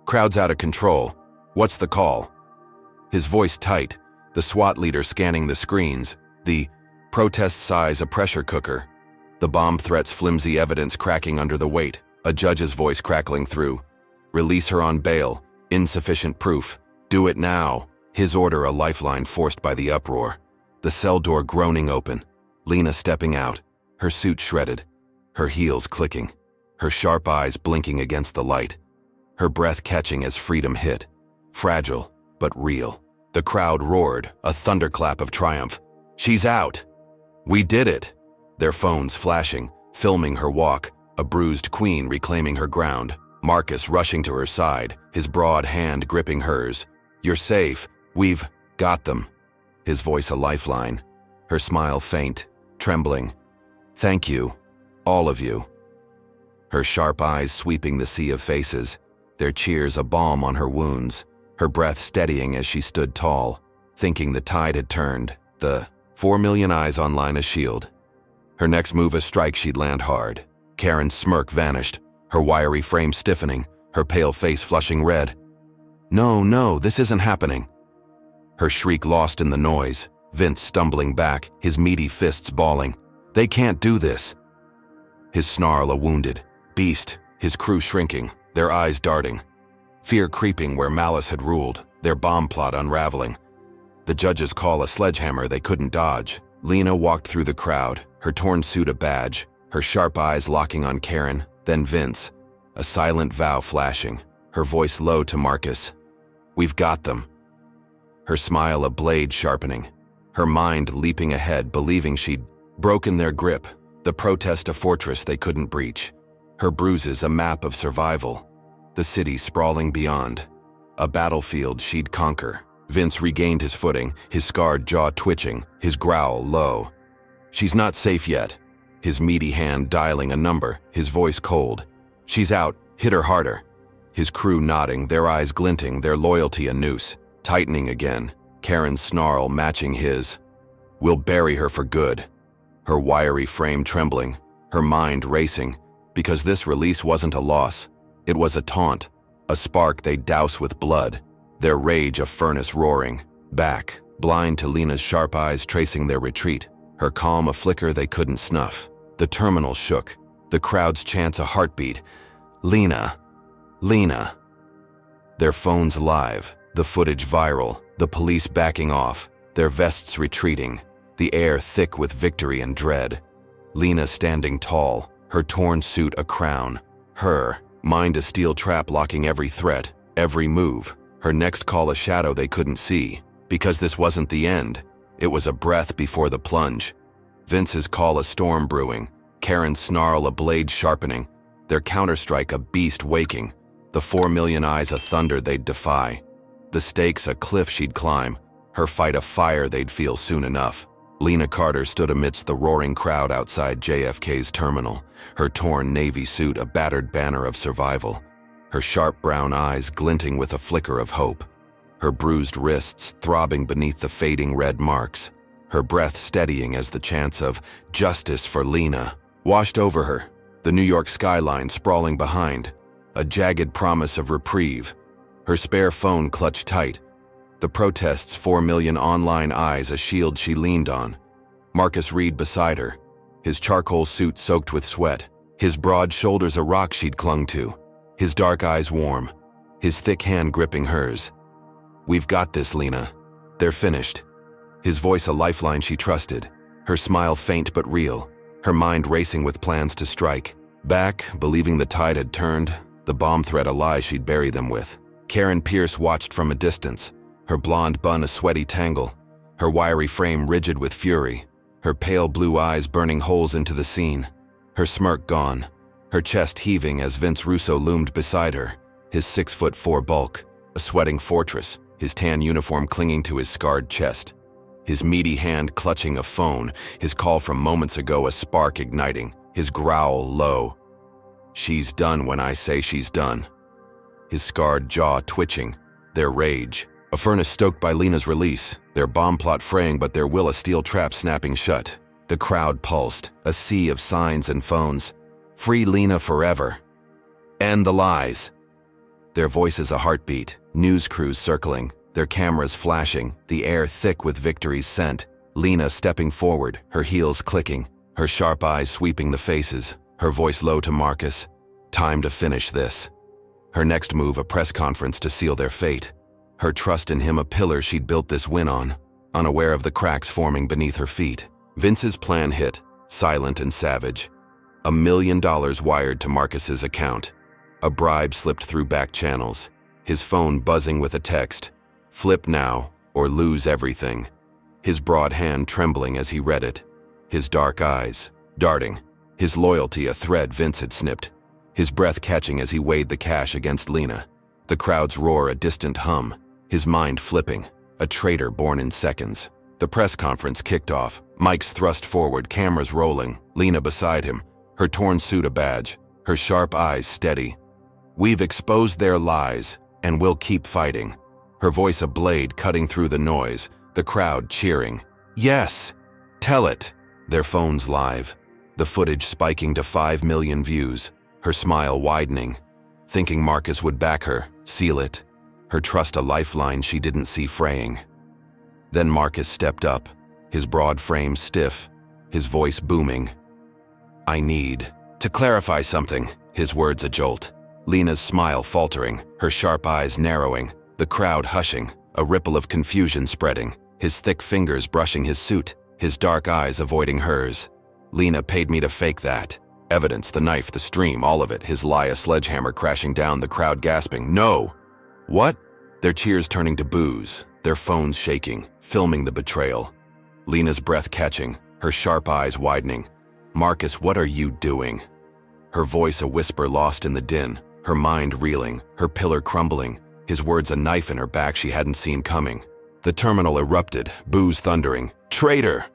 S1: Crowd's out of control. What's the call? His voice tight, the SWAT leader scanning the screens, the protest size a pressure cooker, the bomb threat's flimsy evidence cracking under the weight, a judge's voice crackling through. Release her on bail, insufficient proof. Do it now. His order a lifeline forced by the uproar. The cell door groaning open, Lena stepping out, her suit shredded, her heels clicking, her sharp eyes blinking against the light, her breath catching as freedom hit. Fragile, but real. The crowd roared, a thunderclap of triumph. "She's out! We did it!" Their phones flashing, filming her walk, a bruised queen reclaiming her ground. Marcus rushing to her side, his broad hand gripping hers. "You're safe. We've got them." His voice a lifeline, her smile faint, trembling. "Thank you, all of you." Her sharp eyes sweeping the sea of faces, their cheers a balm on her wounds, her breath steadying as she stood tall, thinking the tide had turned, the 4 million eyes online a shield. Her next move a strike she'd land hard. Karen's smirk vanished, her wiry frame stiffening, her pale face flushing red. No, this isn't happening." Her shriek lost in the noise, Vince stumbling back, his meaty fists balling. "They can't do this." His snarl a wounded beast, his crew shrinking, their eyes darting. Fear creeping where malice had ruled, their bomb plot unraveling. The judge's call a sledgehammer they couldn't dodge. Lena walked through the crowd, her torn suit a badge, her sharp eyes locking on Karen, then Vince, a silent vow flashing, her voice low to Marcus. "We've got them." Her smile a blade sharpening, her mind leaping ahead, believing she'd broken their grip, the protest a fortress they couldn't breach. Her bruises a map of survival, the city sprawling beyond, a battlefield she'd conquer. Vince regained his footing, his scarred jaw twitching, his growl low. "She's not safe yet." His meaty hand dialing a number, his voice cold. "She's out, hit her harder." His crew nodding, their eyes glinting, their loyalty a noose. Tightening again, Karen's snarl matching his. "We'll bury her for good." Her wiry frame trembling, her mind racing, because this release wasn't a loss. It was a taunt, a spark they'd douse with blood, their rage a furnace roaring. Back, blind to Lena's sharp eyes tracing their retreat, her calm a flicker they couldn't snuff. The terminal shook, the crowd's chants a heartbeat. "Lena! Lena!" Their phones live, the footage viral, the police backing off, their vests retreating, the air thick with victory and dread. Lena standing tall, her torn suit a crown, her mind a steel trap locking every threat, every move, her next call a shadow they couldn't see, because this wasn't the end. It was a breath before the plunge. Vince's call a storm brewing, Karen's snarl a blade sharpening, their counterstrike a beast waking, the 4 million eyes a thunder they'd defy, the stakes a cliff she'd climb, her fight a fire they'd feel soon enough. Lena Carter stood amidst the roaring crowd outside JFK's terminal, her torn navy suit a battered banner of survival, her sharp brown eyes glinting with a flicker of hope, her bruised wrists throbbing beneath the fading red marks, her breath steadying as the chance of justice for Lena washed over her, the New York skyline sprawling behind, a jagged promise of reprieve, her spare phone clutched tight, the protests' 4 million online eyes a shield she leaned on, Marcus Reed beside her, his charcoal suit soaked with sweat, his broad shoulders a rock she'd clung to, his dark eyes warm, his thick hand gripping hers. "We've got this, Lena. They're finished." His voice a lifeline she trusted, her smile faint but real, her mind racing with plans to strike. Back, believing the tide had turned, the bomb threat a lie she'd bury them with. Karen Pierce watched from a distance, her blonde bun a sweaty tangle, her wiry frame rigid with fury, her pale blue eyes burning holes into the scene, her smirk gone, her chest heaving as Vince Russo loomed beside her, his 6'4" bulk, a sweating fortress, his tan uniform clinging to his scarred chest, his meaty hand clutching a phone, his call from moments ago a spark igniting, his growl low. "She's done when I say she's done." His scarred jaw twitching, their rage. A furnace stoked by Lena's release, their bomb plot fraying but their will a steel trap snapping shut. The crowd pulsed, a sea of signs and phones. "Free Lena forever. End the lies." Their voices a heartbeat, news crews circling, their cameras flashing, the air thick with victory's scent. Lena stepping forward, her heels clicking, her sharp eyes sweeping the faces, her voice low to Marcus. Time to finish this. Her next move a press conference to seal their fate. Her trust in him a pillar she'd built this win on, unaware of the cracks forming beneath her feet. Vince's plan hit, silent and savage. $1 million wired to Marcus's account. A bribe slipped through back channels, his phone buzzing with a text. "Flip now, or lose everything." His broad hand trembling as he read it. His dark eyes, darting. His loyalty a thread Vince had snipped. His breath catching as he weighed the cash against Lena. The crowd's roar a distant hum. His mind flipping, a traitor born in seconds. The press conference kicked off, mics thrust forward, cameras rolling, Lena beside him, her torn suit a badge, her sharp eyes steady. "We've exposed their lies, and we'll keep fighting." Her voice a blade cutting through the noise, the crowd cheering. "Yes, tell it." Their phones live, the footage spiking to 5 million views, her smile widening, thinking Marcus would back her, seal it. Her trust a lifeline she didn't see fraying. Then Marcus stepped up, his broad frame stiff, his voice booming. "I need to clarify something," his words a jolt. Lena's smile faltering, her sharp eyes narrowing, the crowd hushing, a ripple of confusion spreading, his thick fingers brushing his suit, his dark eyes avoiding hers. "Lena paid me to fake that." Evidence, the knife, the stream, all of it, his lie a sledgehammer crashing down, the crowd gasping, "No!" "What?" Their cheers turning to boos, their phones shaking, filming the betrayal. Lena's breath catching, her sharp eyes widening. "Marcus, what are you doing?" Her voice a whisper lost in the din, her mind reeling, her pillar crumbling, his words a knife in her back she hadn't seen coming. The terminal erupted, boos thundering. "Traitor!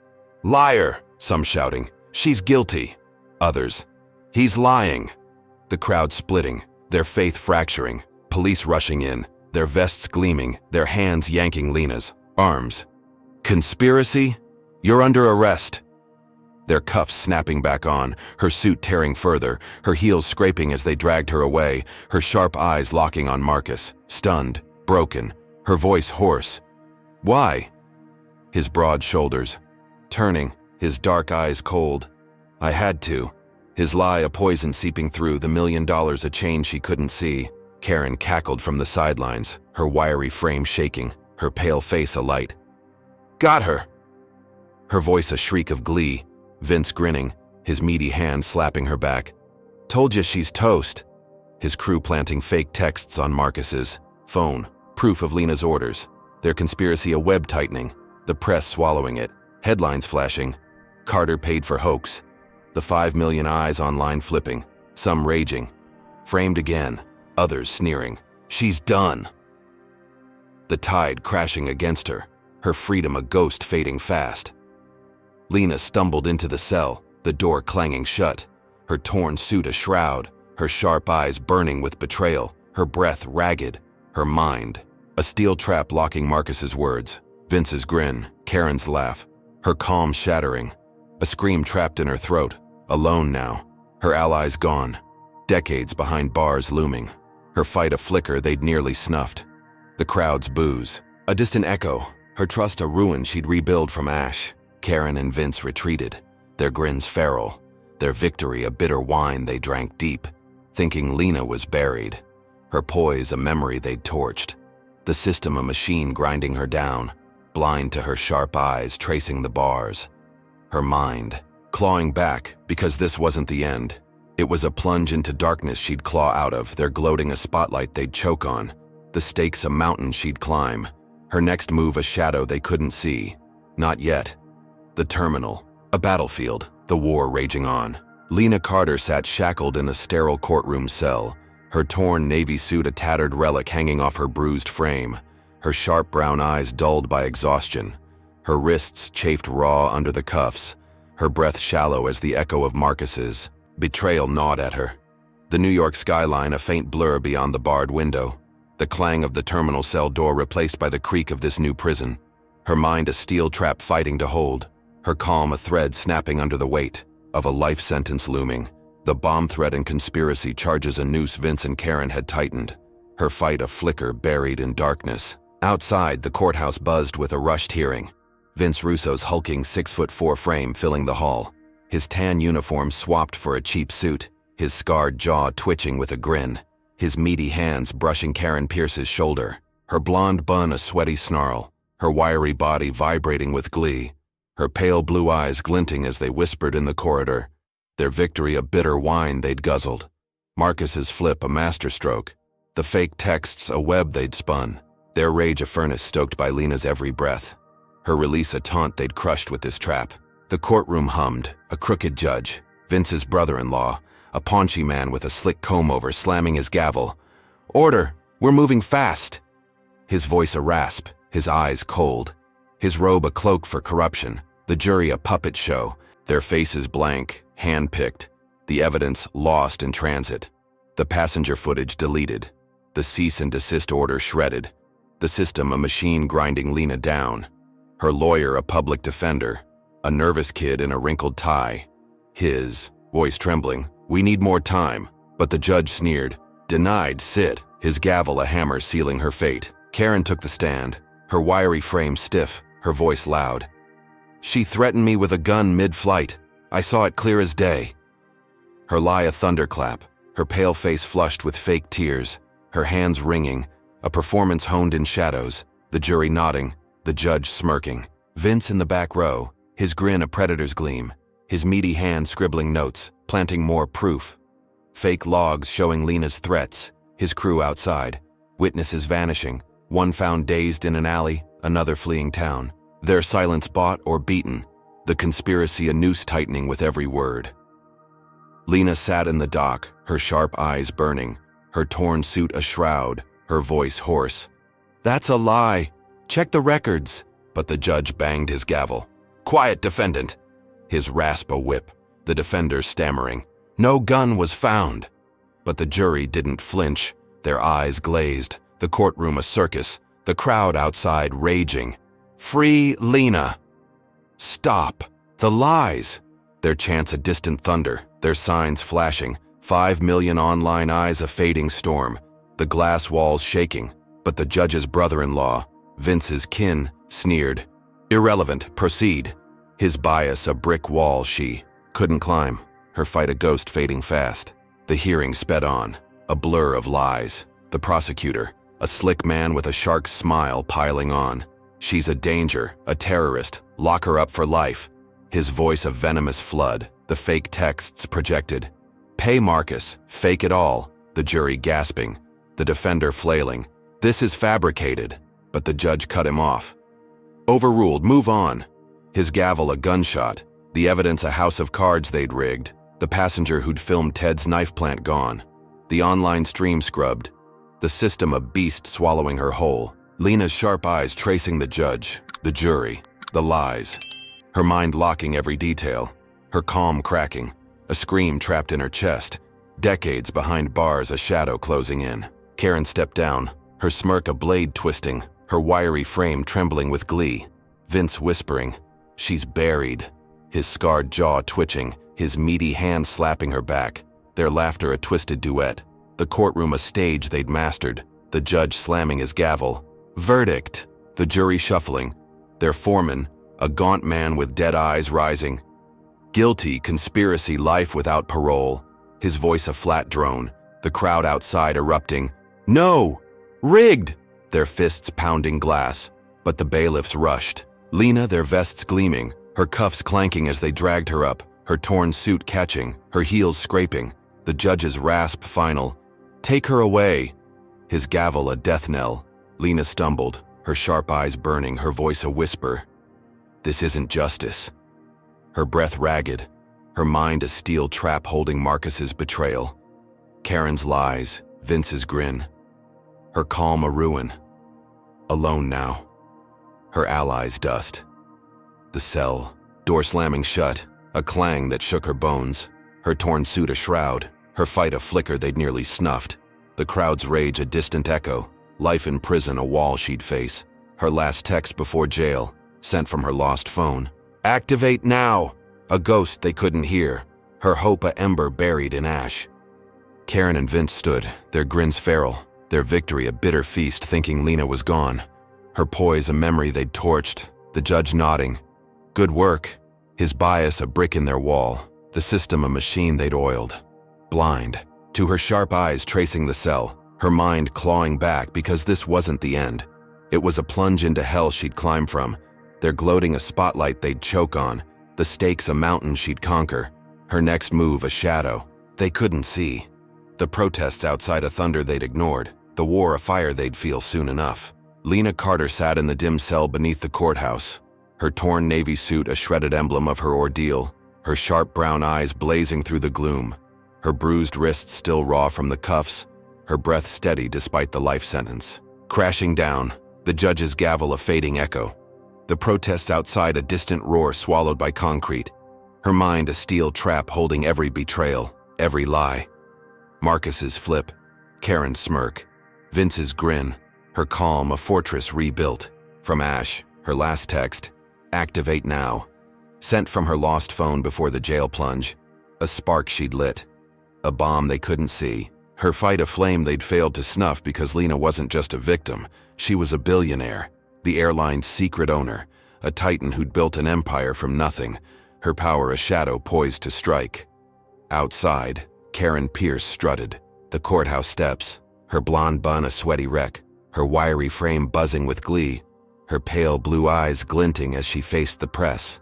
S1: Liar!" Some shouting. "She's guilty!" Others. "He's lying!" The crowd splitting, their faith fracturing, police rushing in, their vests gleaming, their hands yanking Lena's arms. "Conspiracy? You're under arrest!" Their cuffs snapping back on, her suit tearing further, her heels scraping as they dragged her away, her sharp eyes locking on Marcus, stunned, broken, her voice hoarse. "Why?" His broad shoulders, turning, his dark eyes cold. "I had to." His lie a poison seeping through, the $1 million a chain she couldn't see. Karen cackled from the sidelines, her wiry frame shaking, her pale face alight. "Got her!" Her voice a shriek of glee, Vince grinning, his meaty hand slapping her back. "Told you she's toast." His crew planting fake texts on Marcus's phone, proof of Lena's orders, their conspiracy a web tightening, the press swallowing it, headlines flashing. Carter paid for hoax. The 5 million eyes online flipping, some raging. Framed again, others sneering. She's done. The tide crashing against her, her freedom a ghost fading fast. Lena stumbled into the cell, the door clanging shut, her torn suit a shroud, her sharp eyes burning with betrayal, her breath ragged, her mind a steel trap locking Marcus's words, Vince's grin, Karen's laugh, her calm shattering, a scream trapped in her throat, alone now, her allies gone, decades behind bars looming, her fight a flicker they'd nearly snuffed, the crowd's boos, a distant echo, her trust a ruin she'd rebuild from ash. Karen and Vince retreated, their grins feral, their victory a bitter wine they drank deep, thinking Lena was buried, her poise a memory they'd torched, the system a machine grinding her down, blind to her sharp eyes tracing the bars, her mind clawing back because this wasn't the end. It was a plunge into darkness she'd claw out of, their gloating a spotlight they'd choke on, the stakes a mountain she'd climb, her next move a shadow they couldn't see. Not yet. The terminal, a battlefield, the war raging on. Lena Carter sat shackled in a sterile courtroom cell, her torn navy suit a tattered relic hanging off her bruised frame, her sharp brown eyes dulled by exhaustion, her wrists chafed raw under the cuffs, her breath shallow as the echo of Marcus's. Betrayal gnawed at her. The New York skyline a faint blur beyond the barred window, the clang of the terminal cell door replaced by the creak of this new prison, her mind a steel trap fighting to hold, her calm a thread snapping under the weight of a life sentence looming. The bomb threat and conspiracy charges a noose Vince and Karen had tightened, her fight a flicker buried in darkness. Outside, the courthouse buzzed with a rushed hearing, Vince Russo's hulking 6'4" frame filling the hall, his tan uniform swapped for a cheap suit, his scarred jaw twitching with a grin, his meaty hands brushing Karen Pierce's shoulder, her blonde bun a sweaty snarl, her wiry body vibrating with glee, her pale blue eyes glinting as they whispered in the corridor, their victory a bitter wine they'd guzzled, Marcus's flip a masterstroke, the fake texts a web they'd spun, their rage a furnace stoked by Lena's every breath, her release a taunt they'd crushed with this trap. The courtroom hummed, a crooked judge, Vince's brother-in-law, a paunchy man with a slick comb-over slamming his gavel. "Order! We're moving fast!" His voice a rasp, his eyes cold, his robe a cloak for corruption, the jury a puppet show, their faces blank, hand-picked, the evidence lost in transit, the passenger footage deleted, the cease and desist order shredded, the system a machine grinding Lena down, her lawyer a public defender, a nervous kid in a wrinkled tie. His voice trembling, "We need more time," but the judge sneered, "Denied, sit," his gavel a hammer sealing her fate. Karen took the stand, her wiry frame stiff, her voice loud. "She threatened me with a gun mid-flight. I saw it clear as day." Her lie a thunderclap, her pale face flushed with fake tears, her hands wringing, a performance honed in shadows, the jury nodding, the judge smirking. Vince in the back row, his grin a predator's gleam, his meaty hand scribbling notes, planting more proof. Fake logs showing Lena's threats, his crew outside, witnesses vanishing, one found dazed in an alley, another fleeing town, their silence bought or beaten, the conspiracy a noose tightening with every word. Lena sat in the dock, her sharp eyes burning, her torn suit a shroud, her voice hoarse. "That's a lie. Check the records." But the judge banged his gavel. "Quiet, defendant." His rasp a whip, the defender stammering. "No gun was found." But the jury didn't flinch, their eyes glazed, the courtroom a circus, the crowd outside raging. "Free Lena!" "Stop! The lies!" Their chants a distant thunder, their signs flashing, 5 million online eyes a fading storm, the glass walls shaking, but the judge's brother-in-law, Vince's kin, sneered. "Irrelevant, proceed." His bias a brick wall she couldn't climb, her fight a ghost fading fast. The hearing sped on, a blur of lies. The prosecutor, a slick man with a shark smile piling on. "She's a danger, a terrorist, lock her up for life." His voice a venomous flood, the fake texts projected. "Pay Marcus, fake it all." The jury gasping, the defender flailing. "This is fabricated." But the judge cut him off. Overruled, move on. His gavel a gunshot, the evidence a house of cards they'd rigged, the passenger who'd filmed Ted's knife plant gone, the online stream scrubbed, the system a beast swallowing her whole, Lena's sharp eyes tracing the judge, the jury, the lies, her mind locking every detail, her calm cracking, a scream trapped in her chest, decades behind bars, a shadow closing in. Karen stepped down, her smirk a blade twisting, her wiry frame trembling with glee. Vince whispering, "She's buried," his scarred jaw twitching, his meaty hand slapping her back, their laughter a twisted duet, the courtroom a stage they'd mastered, the judge slamming his gavel. Verdict! The jury shuffling, their foreman, a gaunt man with dead eyes rising. Guilty, conspiracy, life without parole, his voice a flat drone, the crowd outside erupting. No! Rigged! Their fists pounding glass, but the bailiffs rushed. Lena, their vests gleaming, her cuffs clanking as they dragged her up, her torn suit catching, her heels scraping, the judge's rasp final. Take her away! His gavel a death knell. Lena stumbled, her sharp eyes burning, her voice a whisper. This isn't justice. Her breath ragged, her mind a steel trap holding Marcus's betrayal. Karen's lies, Vince's grin. Her calm a ruin. Alone now. Her allies dust. The cell, door slamming shut, a clang that shook her bones. Her torn suit a shroud, her fight a flicker they'd nearly snuffed. The crowd's rage a distant echo, life in prison a wall she'd face. Her last text before jail, sent from her lost phone. Activate now! A ghost they couldn't hear, her hope a ember buried in ash. Karen and Vince stood, their grins feral, their victory a bitter feast, thinking Lena was gone. Her poise a memory they'd torched, the judge nodding. Good work. His bias a brick in their wall, the system a machine they'd oiled. Blind, to her sharp eyes tracing the cell, her mind clawing back because this wasn't the end. It was a plunge into hell she'd climb from, their gloating a spotlight they'd choke on, the stakes a mountain she'd conquer, her next move a shadow they couldn't see. The protests outside a thunder they'd ignored, the war a fire they'd feel soon enough. Lena Carter sat in the dim cell beneath the courthouse, her torn navy suit a shredded emblem of her ordeal, her sharp brown eyes blazing through the gloom, her bruised wrists still raw from the cuffs, her breath steady despite the life sentence. Crashing down, the judge's gavel a fading echo, the protests outside a distant roar swallowed by concrete, her mind a steel trap holding every betrayal, every lie. Marcus's flip, Karen's smirk, Vince's grin, her calm a fortress rebuilt. From ash, her last text, activate now. Sent from her lost phone before the jail plunge, a spark she'd lit, a bomb they couldn't see. Her fight a flame they'd failed to snuff because Lena wasn't just a victim, she was a billionaire, the airline's secret owner, a titan who'd built an empire from nothing, her power a shadow poised to strike. Outside, Karen Pierce strutted, the courthouse steps, her blonde bun a sweaty wreck, her wiry frame buzzing with glee, her pale blue eyes glinting as she faced the press.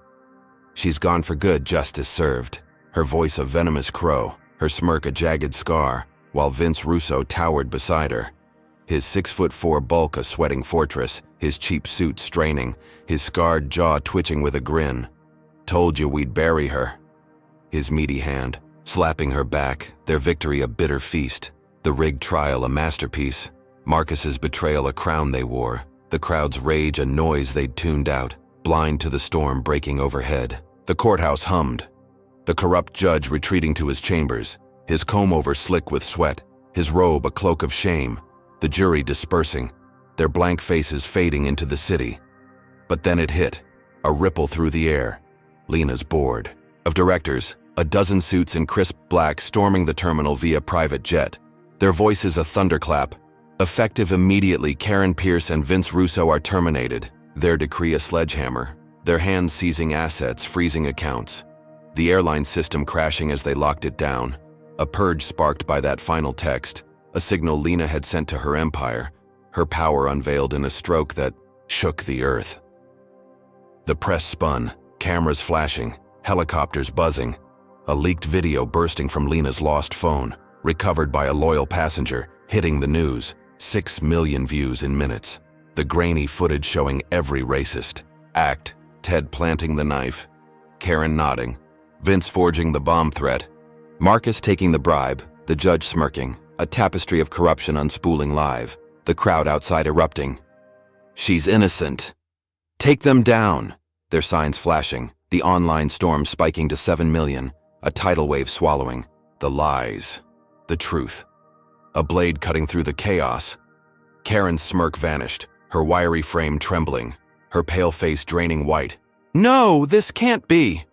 S1: She's gone for good, justice served, her voice a venomous crow, her smirk a jagged scar, while Vince Russo towered beside her. His 6'4" bulk a sweating fortress, his cheap suit straining, his scarred jaw twitching with a grin. Told you we'd bury her. His meaty hand, slapping her back, their victory a bitter feast, the rigged trial a masterpiece, Marcus's betrayal a crown they wore, the crowd's rage a noise they'd tuned out, blind to the storm breaking overhead. The courthouse hummed, the corrupt judge retreating to his chambers, his comb-over slick with sweat, his robe a cloak of shame, the jury dispersing, their blank faces fading into the city. But then it hit, a ripple through the air. Lena's board of directors, a dozen suits in crisp black storming the terminal via private jet, their voices a thunderclap. Effective immediately, Karen Pierce and Vince Russo are terminated, their decree a sledgehammer, their hands seizing assets, freezing accounts. The airline system crashing as they locked it down, a purge sparked by that final text, a signal Lena had sent to her empire, her power unveiled in a stroke that shook the earth. The press spun, cameras flashing, helicopters buzzing, a leaked video bursting from Lena's lost phone, recovered by a loyal passenger, hitting the news, 6 million views in minutes. The grainy footage showing every racist, Act, Ted planting the knife, Karen nodding, Vince forging the bomb threat, Marcus taking the bribe, the judge smirking, a tapestry of corruption unspooling live, the crowd outside erupting. She's innocent. Take them down, their signs flashing, the online storm spiking to 7 million, a tidal wave swallowing, the lies, the truth. A blade cutting through the chaos. Karen's smirk vanished, her wiry frame trembling, her pale face draining white. No, this can't be!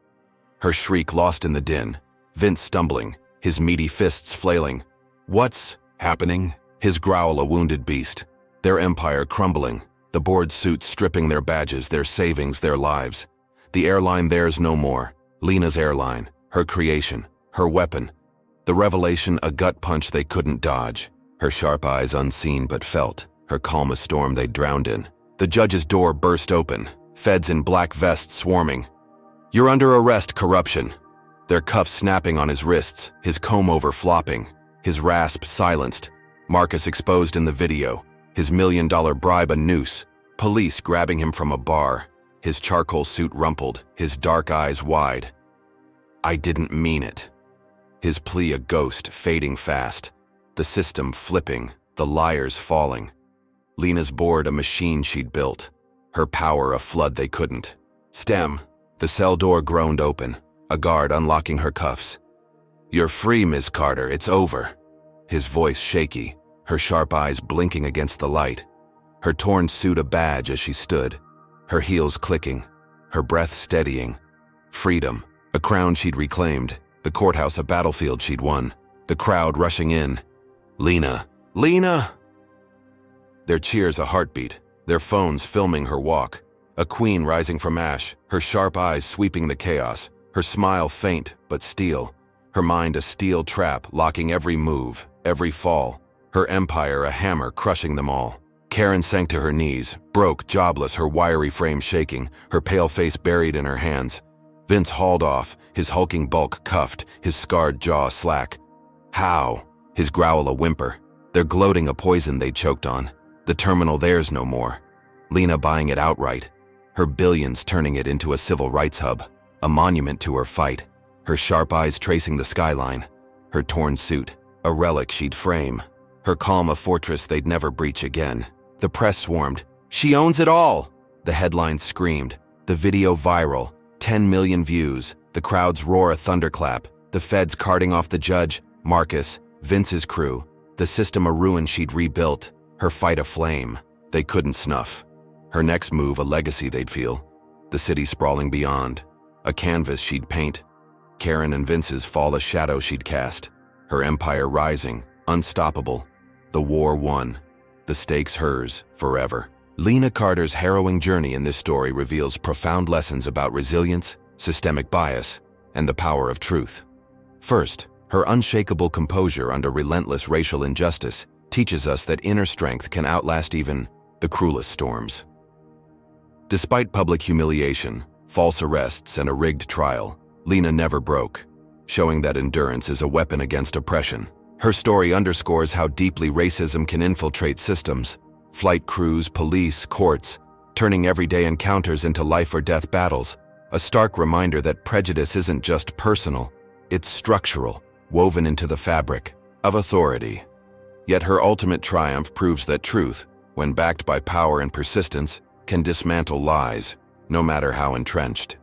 S1: Her shriek lost in the din, Vince stumbling, his meaty fists flailing. What's happening? His growl a wounded beast, their empire crumbling, the board suits stripping their badges, their savings, their lives. The airline theirs no more, Lena's airline, her creation, her weapon. The revelation a gut punch they couldn't dodge, her sharp eyes unseen but felt, her calm a storm they'd drowned in. The judge's door burst open, feds in black vests swarming. You're under arrest, corruption. Their cuffs snapping on his wrists, his comb-over flopping, his rasp silenced, Marcus exposed in the video, his $1 million bribe a noose, police grabbing him from a bar, his charcoal suit rumpled, his dark eyes wide. I didn't mean it. His plea a ghost fading fast, the system flipping, the liars falling. Lena's board a machine she'd built, her power a flood they couldn't stem. The cell door groaned open, a guard unlocking her cuffs. You're free, Miss Carter, it's over. His voice shaky, her sharp eyes blinking against the light, her torn suit a badge as she stood, her heels clicking, her breath steadying. Freedom, a crown she'd reclaimed, the courthouse a battlefield she'd won, the crowd rushing in. Lena! Lena! Their cheers a heartbeat, their phones filming her walk. A queen rising from ash, her sharp eyes sweeping the chaos, her smile faint but steel, her mind a steel trap locking every move, every fall, her empire a hammer crushing them all. Karen sank to her knees, broke, jobless, her wiry frame shaking, her pale face buried in her hands. Vince hauled off, his hulking bulk cuffed, his scarred jaw slack. How? His growl a whimper. They're gloating a poison they choked on. The terminal theirs no more. Lena buying it outright. Her billions turning it into a civil rights hub, a monument to her fight, her sharp eyes tracing the skyline, her torn suit, a relic she'd frame, her calm a fortress they'd never breach again. The press swarmed. She owns it all! The headlines screamed, the video viral, 10 million views, the crowd's roar a thunderclap, the feds carting off the judge, Marcus, Vince's crew, the system a ruin she'd rebuilt, her fight a flame they couldn't snuff. Her next move a legacy they'd feel, the city sprawling beyond, a canvas she'd paint, Karen and Vince's fall a shadow she'd cast, her empire rising, unstoppable, the war won, the stakes hers forever. Lena Carter's harrowing journey in this story reveals profound lessons about resilience, systemic bias, and the power of truth. First, her unshakable composure under relentless racial injustice teaches us that inner strength can outlast even the cruelest storms. Despite public humiliation, false arrests, and a rigged trial, Lena never broke, showing that endurance is a weapon against oppression. Her story underscores how deeply racism can infiltrate systems, flight crews, police, courts, turning everyday encounters into life-or-death battles, a stark reminder that prejudice isn't just personal, it's structural, woven into the fabric of authority. Yet her ultimate triumph proves that truth, when backed by power and persistence, can dismantle lies, no matter how entrenched.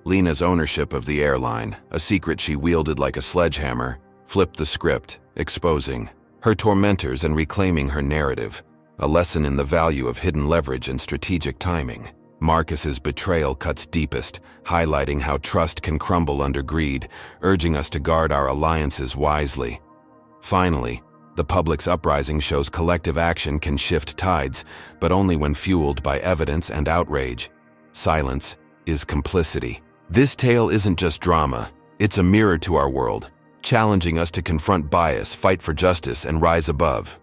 S1: Lena's ownership of the airline, a secret she wielded like a sledgehammer, flipped the script, exposing her tormentors and reclaiming her narrative, a lesson in the value of hidden leverage and strategic timing. Marcus's betrayal cuts deepest, highlighting how trust can crumble under greed, urging us to guard our alliances wisely. Finally, the public's uprising shows collective action can shift tides, but only when fueled by evidence and outrage. Silence is complicity. This tale isn't just drama, it's a mirror to our world, challenging us to confront bias, fight for justice, and rise above.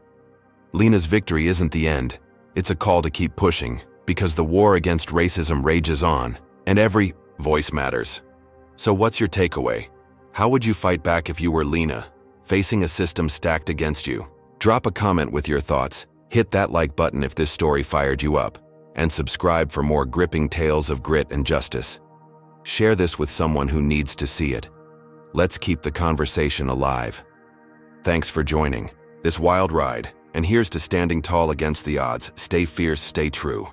S1: Lena's victory isn't the end, it's a call to keep pushing, because the war against racism rages on, and every voice matters. So what's your takeaway? How would you fight back if you were Lena, facing a system stacked against you? Drop a comment with your thoughts, hit that like button if this story fired you up, and subscribe for more gripping tales of grit and justice. Share this with someone who needs to see it. Let's keep the conversation alive. Thanks for joining this wild ride, and here's to standing tall against the odds. Stay fierce, stay true.